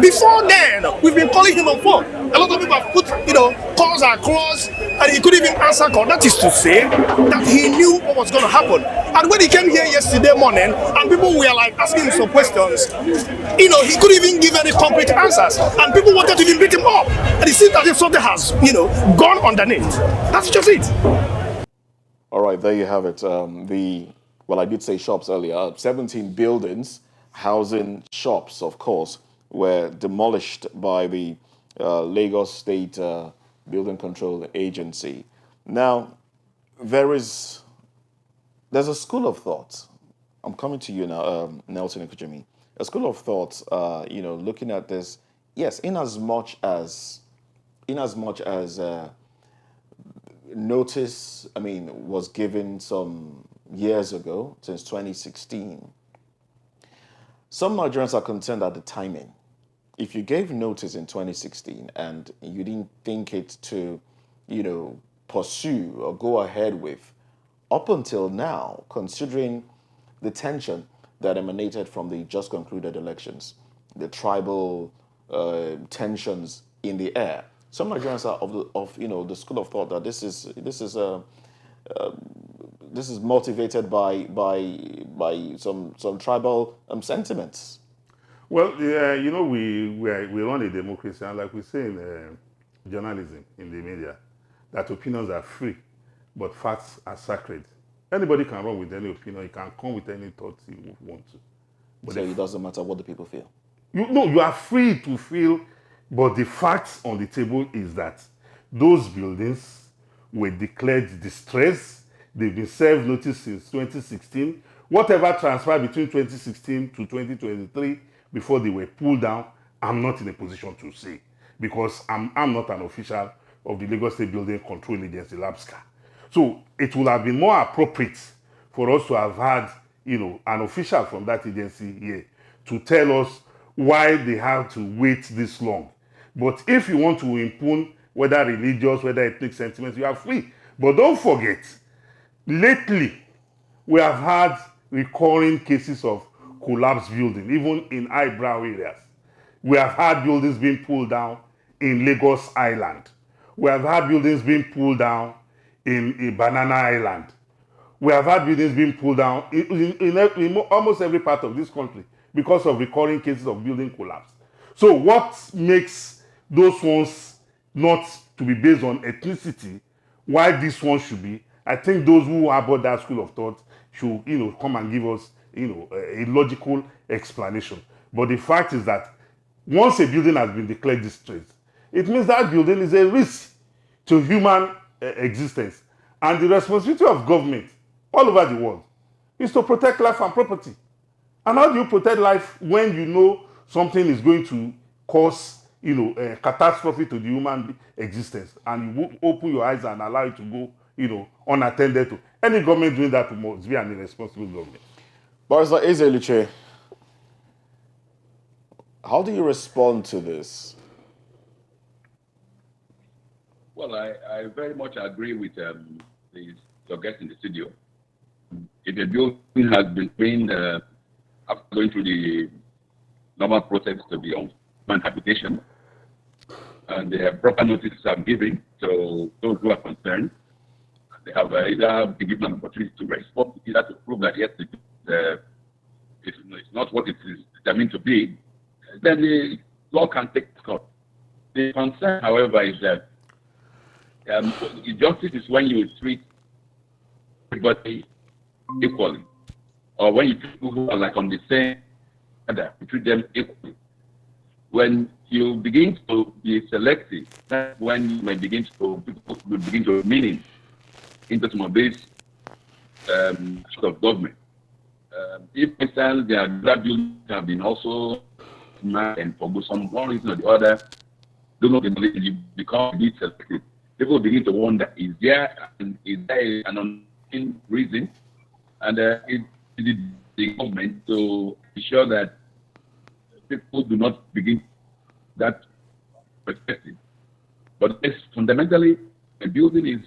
Before then, we've been calling him on phone. A lot of people have put, calls across, and he couldn't even answer call. That is to say that he knew what was going to happen. And when he came here yesterday morning, and people were like asking him some questions, he couldn't even give any concrete answers. And people wanted to even beat him up. And it seems as if something has, gone underneath. That's just it. All right, there you have it. I did say shops earlier. 17 buildings housing shops, of course, were demolished by the Lagos State Building Control Agency. Now, there's a school of thought. I'm coming to you now, Nelson Ikujimi. A school of thought, looking at this. Yes, in as much as notice, was given some years ago, since 2016. Some Nigerians are concerned at the timing. If you gave notice in 2016 and you didn't think it to, pursue or go ahead with, up until now, considering the tension that emanated from the just concluded elections, the tribal tensions in the air, some Nigerians are of the school of thought that this is motivated by some tribal sentiments. Well, we run a democracy, and like we say in journalism, in the media, that opinions are free, but facts are sacred. Anybody can run with any opinion. You can come with any thoughts you want to. But so it doesn't matter what the people feel. You are free to feel, but the facts on the table is that those buildings were declared distress. They've been served notice since 2016. Whatever transpired between 2016 to 2023 before they were pulled down, I'm not in a position to say, because I'm not an official of the Lagos State Building Control Agency, LABSCA. So it would have been more appropriate for us to have had, an official from that agency here to tell us why they have to wait this long. But if you want to impugn whether religious, whether ethnic sentiments, you are free. But don't forget, lately, we have had recurring cases of collapsed building, even in eyebrow areas. We have had buildings being pulled down in Lagos Island. We have had buildings being pulled down in Banana Island. We have had buildings being pulled down in almost every part of this country because of recurring cases of building collapse. So what makes those ones not to be based on ethnicity, why this one should be? I think those who harbor that school of thought should, come and give us, a logical explanation. But the fact is that once a building has been declared distressed, it means that building is a risk to human existence. And the responsibility of government all over the world is to protect life and property. And how do you protect life when you know something is going to cause, catastrophe to the human existence, and you open your eyes and allow it to go, unattended to? Any government doing that must be an irresponsible government. Barrister Ezeluche, how do you respond to this? Well, I very much agree with your guest in the studio. If a building has been after going through the normal process to be on human habitation, and the proper notices are given to those who are concerned, they have either been given an opportunity to respond, either to prove that yes, it's not what it is determined to be, then the law can take its course. The concern, however, is that justice is when you treat everybody equally, or when you treat people who are like on the same order, you treat them equally. When you begin to be selective, that's when you may begin to meaning into some of these sort of government. If, for instance, their gradually have been also and for some one reason or the other, do not believe you become a bit selective. People begin to wonder: is there an unknown reason? And it is the government to ensure that people do not begin that perspective. But it's fundamentally, a building is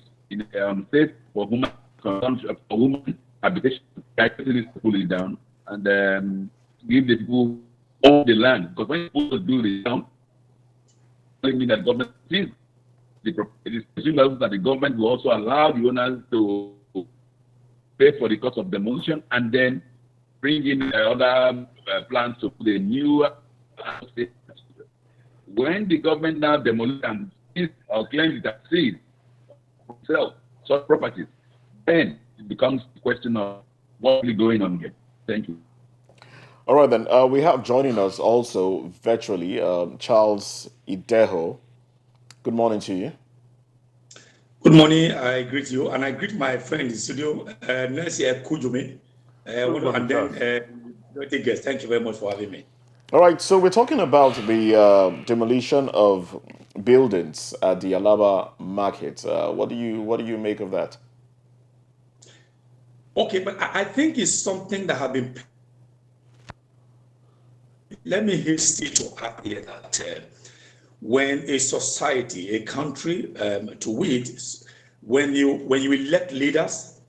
safe for human consumption, for human habitation. Actually, pull it down and give the people all the land. Because when people do it down, it means that government sees it is presumed that the government will also allow the owners to pay for the cost of demolition and then bring in other plans to put a new house. When the government now demolishes and sees or claims it has seized sell such properties, then it becomes a question of what's going on here. Thank you. All right, then. We have joining us also virtually Charles Ideho. Good morning to you. Good morning. I greet you, and I greet my friend in the studio, Nancy Kujumi, and then guest. Thank you very much for having me. All right, so we're talking about the demolition of buildings at the Alaba market. What do you make of that? Okay, but I think it's something that has been. Let me hasten to add here that when a society, a country, to which when you elect leaders,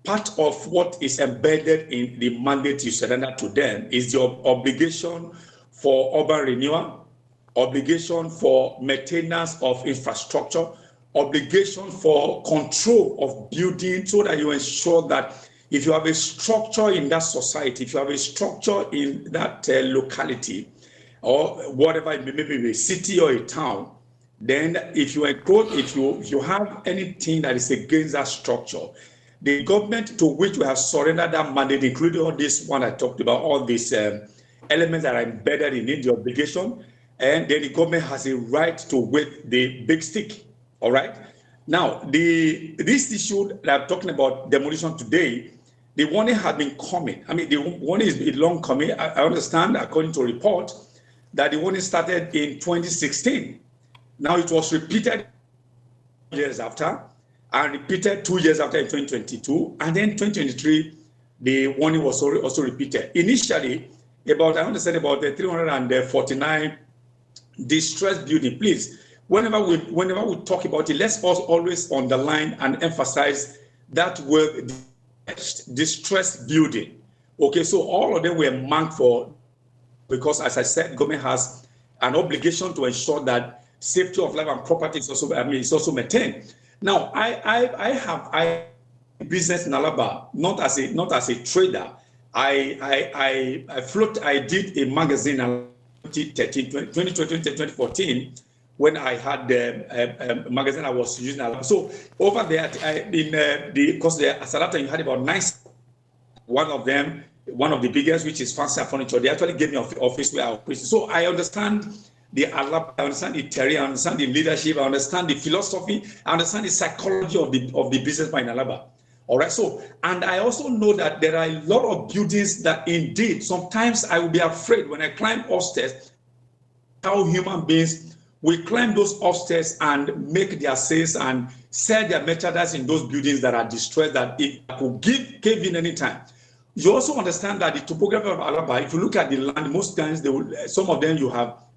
part of what is embedded in the mandate you surrender to them is your obligation for urban renewal, obligation for maintenance of infrastructure, obligation for control of building, so that you ensure that if you have a structure in that society, if you have a structure in that locality, or whatever it may be, a city or a town, then if you encroach, if you have anything that is against that structure, the government to which we have surrendered that mandate, including all this one I talked about, all these elements that are embedded in it, the obligation, and then the government has a right to wave the big stick. All right. Now, this issue that I'm talking about, demolition today, the warning has been coming. I mean, the warning is long coming. I understand, according to a report, that the warning started in 2016. Now it was repeated years after, and repeated 2 years after in 2022, and then 2023, the warning was also repeated. Initially, I understand about the 349 distressed building. Please, whenever we talk about it, let's always underline and emphasize that word, distressed building. Okay, so all of them were marked for, because as I said, government has an obligation to ensure that safety of life and property is also maintained. Now, I have business in Alaba, not as a trader. I did a magazine in 2014 when I had a magazine I was using. So over there, because at Salata you had about 9, one of them one of the biggest, which is Fancy Furniture. They actually gave me an office where I operate. So I understand the Alaba, I understand the theory, I understand the leadership, I understand the philosophy, I understand the psychology of the businessman in Alaba. All right. So, and I also know that there are a lot of buildings that indeed sometimes I will be afraid when I climb upstairs, how human beings will climb those upstairs and make their sales and sell their merchandise in those buildings that are distressed, that it could cave in any time. You also understand that the topography of Alaba, if you look at the land, most times they will, some of them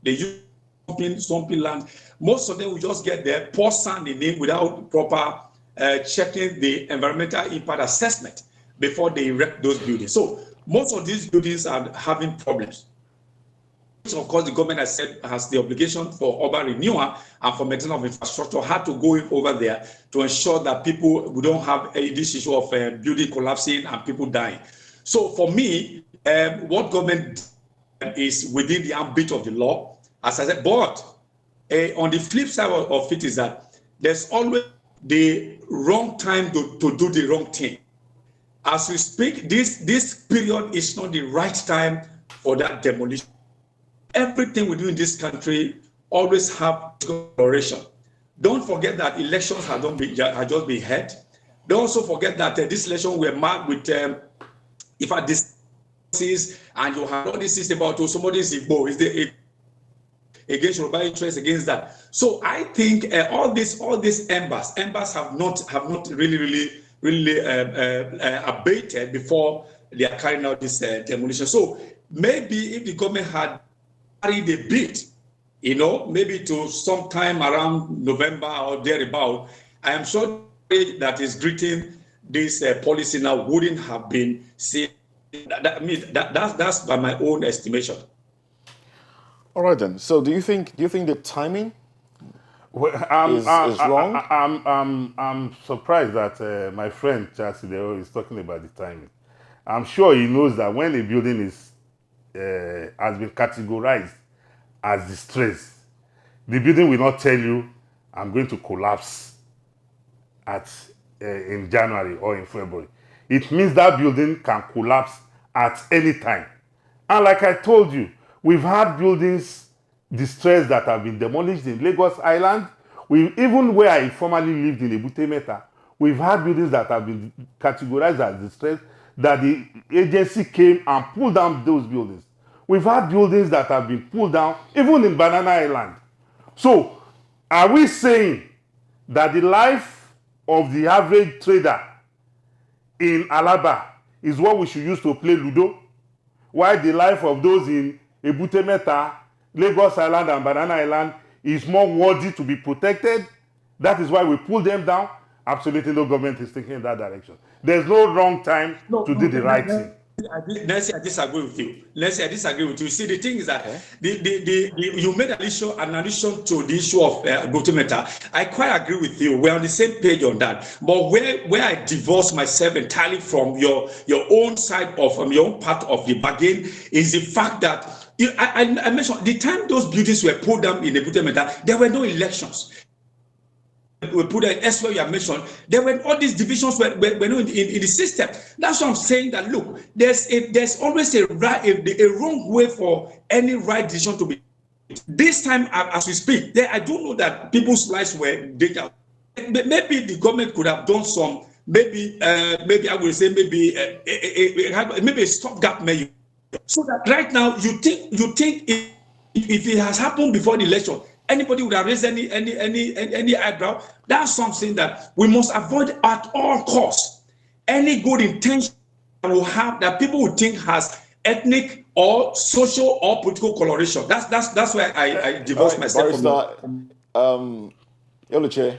they use sumpy land. Most of them will just get there, pour sand in it without proper checking the environmental impact assessment before they erect those buildings. So most of these buildings are having problems. So of course, the government has the obligation for urban renewal and for maintenance of infrastructure, had to go over there to ensure that we don't have this issue of building collapsing and people dying. So for me, what government is within the ambit of the law, as I said, but on the flip side of it is that there's always the wrong time to do the wrong thing. As we speak, this period is not the right time for that demolition. Everything we do in this country always have exploration. Don't forget that elections have just been held. Don't also forget that this election were marked with if I disease and you have all this system about somebody is Igbo, is the against Yoruba interest against that. So I think all these embers have not really abated before they are carrying out this demolition. So maybe if the government had carried a bit, maybe to sometime around November or thereabout, I am sure that is greeting this policy now wouldn't have been seen. That's by my own estimation. All right then. So do you think the timing is wrong? I'm surprised that my friend Charles is talking about the timing. I'm sure he knows that when a building has been categorized as distressed, the building will not tell you, I'm going to collapse in January or in February. It means that building can collapse at any time. And like I told you, we've had buildings distressed that have been demolished in Lagos Island. Even where I formerly lived in Ebute Metta, we've had buildings that have been categorized as distressed, that the agency came and pulled down those buildings. We've had buildings that have been pulled down, even in Banana Island. So, are we saying that the life of the average trader in Alaba is what we should use to play Ludo, while the life of those in Ebute Metta, Lagos Island and Banana Island is more worthy to be protected? That is why we pull them down. Absolutely no government is thinking in that direction. There's no wrong time to do the right thing. Nancy, I disagree with you. Nancy, I disagree with you. See, the thing is that you made an addition to the issue of Ebute Metta. I quite agree with you. We're on the same page on that. But where I divorce myself entirely from your own side of your own part of the bargain is the fact that I mentioned the time those buildings were pulled down in Ebute Metta, there were no elections. We put it elsewhere you have mentioned, there were all these divisions were in the system. That's what I'm saying, that look, there's always a wrong way for any right decision to be. This time, as we speak, I do know that people's lives were dangerous. Maybe the government could have done some, maybe I would say maybe a stopgap measure. So that right now you think if it has happened before the election, anybody would have raised any eyebrow. That's something that we must avoid at all costs. Any good intention will have that people would think has ethnic or social or political coloration. That's why I divorce myself from that. Oluche,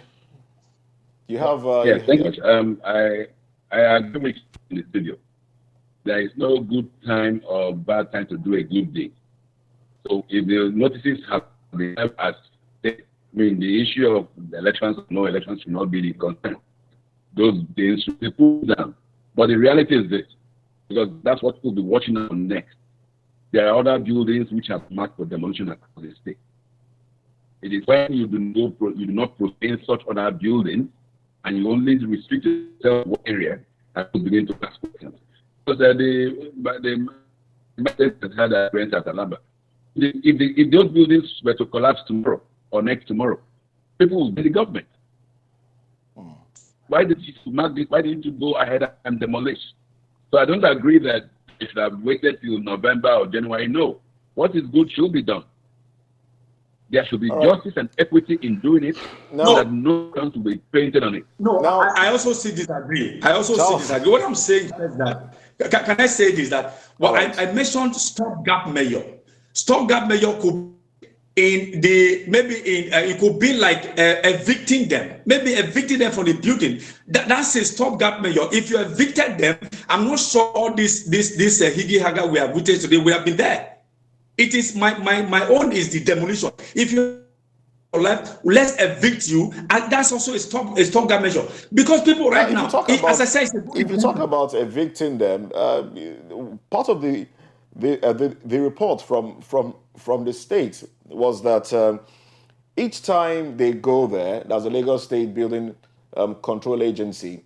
you have thank you. I agree with you in the studio. There is no good time or bad time to do a good thing. So if the notices have been as the issue of the elections, no elections should not be the concern. Those things should be pulled down. But the reality is this, because that's what we'll be watching on next. There are other buildings which are marked for demolition across the state. It is when you do not profane such other buildings and you only restrict yourself to one area that will begin to ask questions. the that had a rent at Alamba. If those buildings were to collapse tomorrow or next tomorrow, people will be the government. Why did you mark this? Why didn't you go ahead and demolish? So I don't agree that you should have waited till November or January. No. What is good should be done. There should be justice and equity in doing it, so that no one will be painted on it. No, I also see disagree. What I'm saying is that, can I say this, that I mentioned stopgap measure. Stopgap measure could it could be like evicting them, maybe evicting them from the building. That's a stopgap measure. If you evicted them, I'm not sure all this higgy haga we have witnessed today, we have been there. It is my own is the demolition. If you left, let's evict you, and that's also a stopgap measure. Because people now, as I said, if you talk about evicting them, part of the report from the state was that each time they go there, there's a Lagos State Building Control Agency.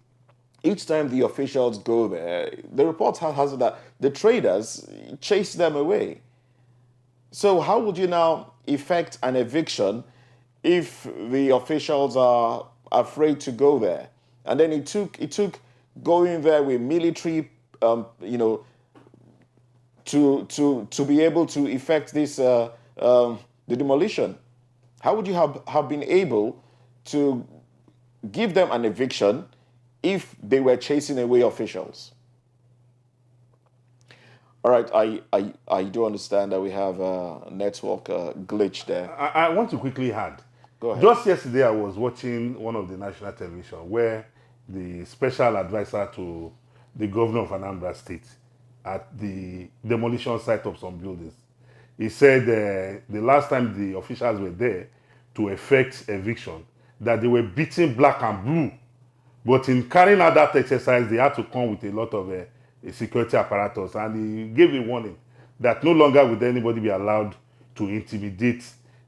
Each time the officials go there, the report has it that the traders chase them away. So how would you now effect an eviction if the officials are afraid to go there? And then it took going there with military, to be able to effect this the demolition. How would you have been able to give them an eviction if they were chasing away officials? All right, I do understand that we have a network glitch there. I want to quickly add. Go ahead. Just yesterday, I was watching one of the national television where the special advisor to the governor of Anambra State at the demolition site of some buildings, he said the last time the officials were there to effect eviction, that they were beating black and blue. But in carrying out that exercise, they had to come with a lot of security apparatus, and he gave a warning that no longer would anybody be allowed to intimidate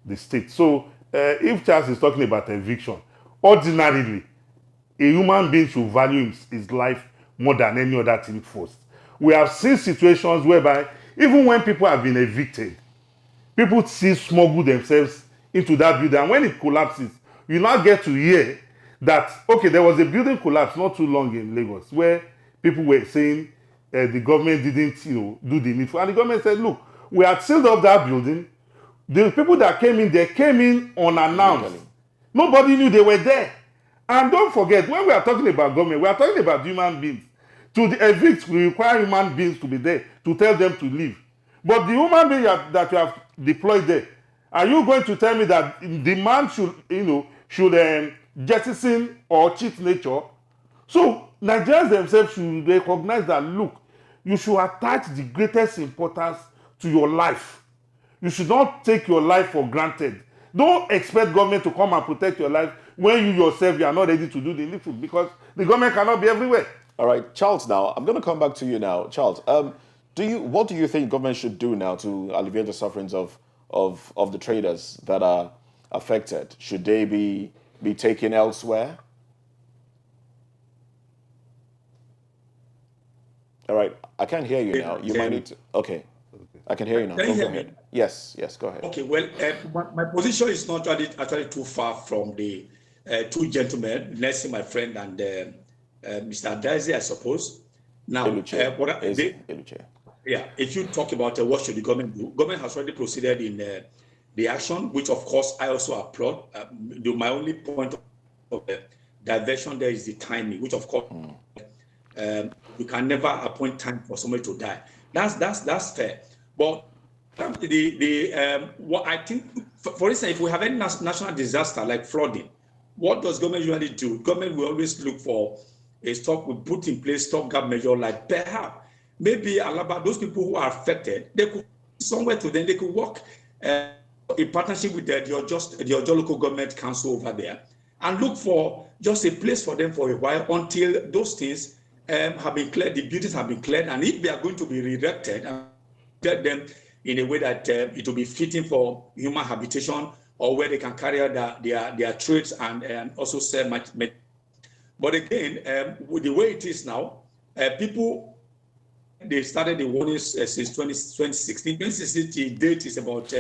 the state. So if Charles is talking about eviction, ordinarily, a human being should value his life more than any other thing first. We have seen situations whereby even when people have been evicted, people still smuggle themselves into that building, and when it collapses, you now get to hear that, okay, there was a building collapse not too long in Lagos where people were saying the government didn't, do the needful. And the government said, look, we had sealed off that building. The people that came in, they came in unannounced. Nobody knew they were there. And don't forget, when we are talking about government, we are talking about human beings. To evict, we require human beings to be there to tell them to leave. But the human being that you have deployed there, are you going to tell me that the man should jettison or cheat nature? So Nigerians themselves should recognize that, look, you should attach the greatest importance to your life. You should not take your life for granted. Don't expect government to come and protect your life when you yourself, you are not ready to do the needful, because the government cannot be everywhere. All right, Charles, now, I'm going to come back to you now. Charles, what do you think government should do now to alleviate the sufferings of the traders that are affected? Should they be taken elsewhere? All right, I can't hear you now. You might need to. Okay, I can hear you now. Can you hear me? Yes, go ahead. Okay, well, my position is not actually too far from the two gentlemen, Nelson, my friend, and Mr. Daisy, I suppose. Now, if you talk about what should the government do, government has already proceeded in the action, which of course I also applaud. My only point of diversion there is the timing, which of course you can never appoint time for somebody to die. That's fair. But what I think, for instance, if we have any national disaster like flooding, what does government usually do? Government will always look for we put in place stopgap measure, like perhaps maybe Alaba, those people who are affected, they could somewhere to them, they could work in partnership with the Ojo local government council over there and look for just a place for them for a while until those things have been cleared, the buildings have been cleared, and if they are going to be erected, and get them in a way that it will be fitting for human habitation, or where they can carry out their trades and also sell much. But again, with the way it is now, people they started the warning since 2016. 2016 date is about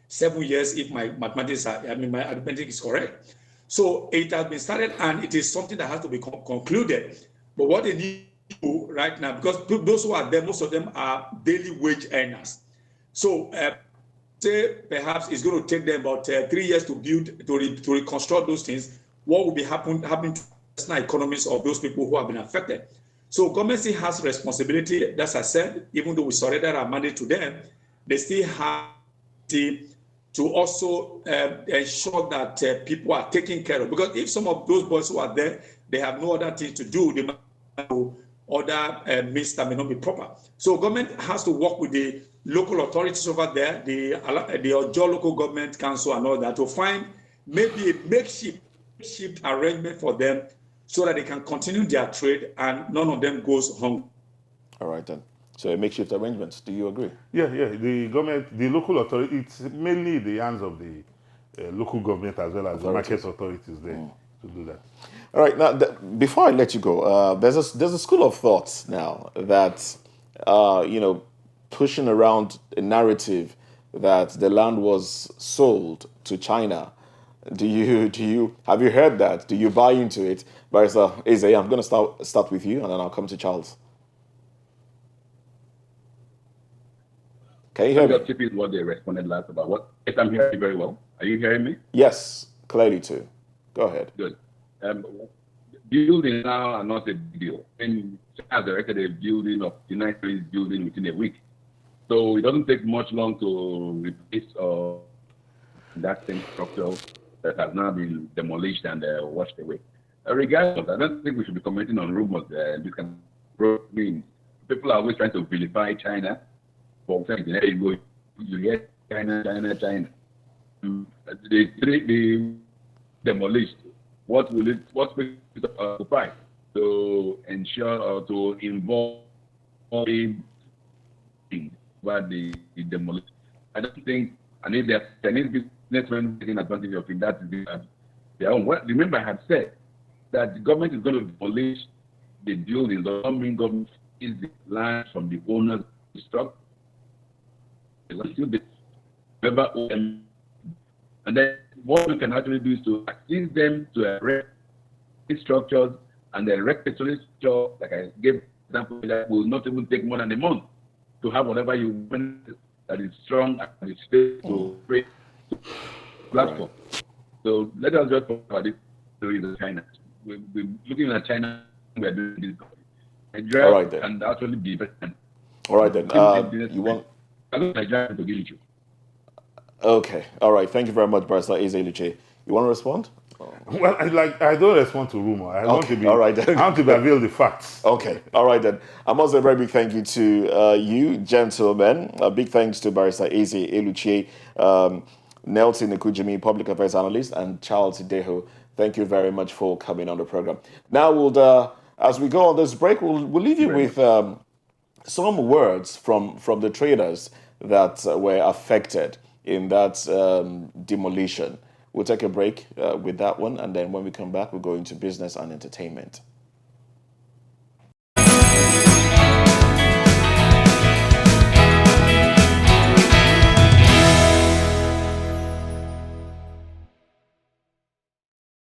7 years, if my my arithmetic is correct. So it has been started, and it is something that has to be concluded. But what they need to do right now, because those who are there, most of them are daily wage earners. So say perhaps it's going to take them about 3 years to build, to reconstruct those things. What will be happening to the personal economies of those people who have been affected? So government still has responsibility. As I said, even though we surrendered our mandate to them, they still have to also ensure that people are taken care of. Because if some of those boys who are there, they have no other thing to do, they might have other means that may not be proper. So government has to work with the local authorities over there, the Ojo local government council and all that, to find maybe a makeshift arrangement for them so that they can continue their trade and none of them goes hungry. All right then. So a makeshift arrangement. Do you agree? Yeah. The government, the local authority, it's mainly the hands of the local government as well as the market authorities there to do that. All right. Now, before I let you go, there's a school of thought now that pushing around a narrative that the land was sold to China. Have you heard that? Do you buy into it? Barrister Eze, I'm going to start with you, and then I'll come to Charles. Can you hear me? I'm just repeat what they responded last about. What? Yes, I'm hearing you very well. Are you hearing me? Yes, clearly too. Go ahead. Good. Buildings now are not a big deal. And China has directed a building of the United States building within a week. So it doesn't take much long to replace that same structure that has now been demolished and washed away. Regardless, I don't think we should be commenting on rumors. This can mean people are always trying to vilify China. For example, there you go, you hear China. They demolished. What will it occupy to ensure or to involve about the demolition? I don't think, and if there's Chinese businessmen taking advantage of it, that is their own. Well, remember, I had said that the government is going to demolish the buildings. The government is the land from the owners of the stock. Remember, and then what we can actually do is to assist them to erect these structures, and the erect structure, like I gave example, that will not even take more than a month to have whatever you want that is strong and is safe to create platform. Right. So let us just talk about this story in China. We're looking at China, we're doing this. Nigeria right, can actually be better. All right then. You want? I don't Nigeria to give you. Okay. All right. Thank you very much, Barrister Eze Luche. You want to respond? Well, I don't respond to rumor. I want to be. All right, then. I want to reveal the facts. Okay. All right then. I must say a very big thank you to you, gentlemen. A big thanks to Barrister Eze Luche, Nelson Ikujimi, public affairs analyst, and Charles Ideho. Thank you very much for coming on the program. Now we'll, as we go on this break, we'll leave you with some words from the traders that were affected in that demolition. We'll take a break with that one, and then when we come back, we'll go into business and entertainment.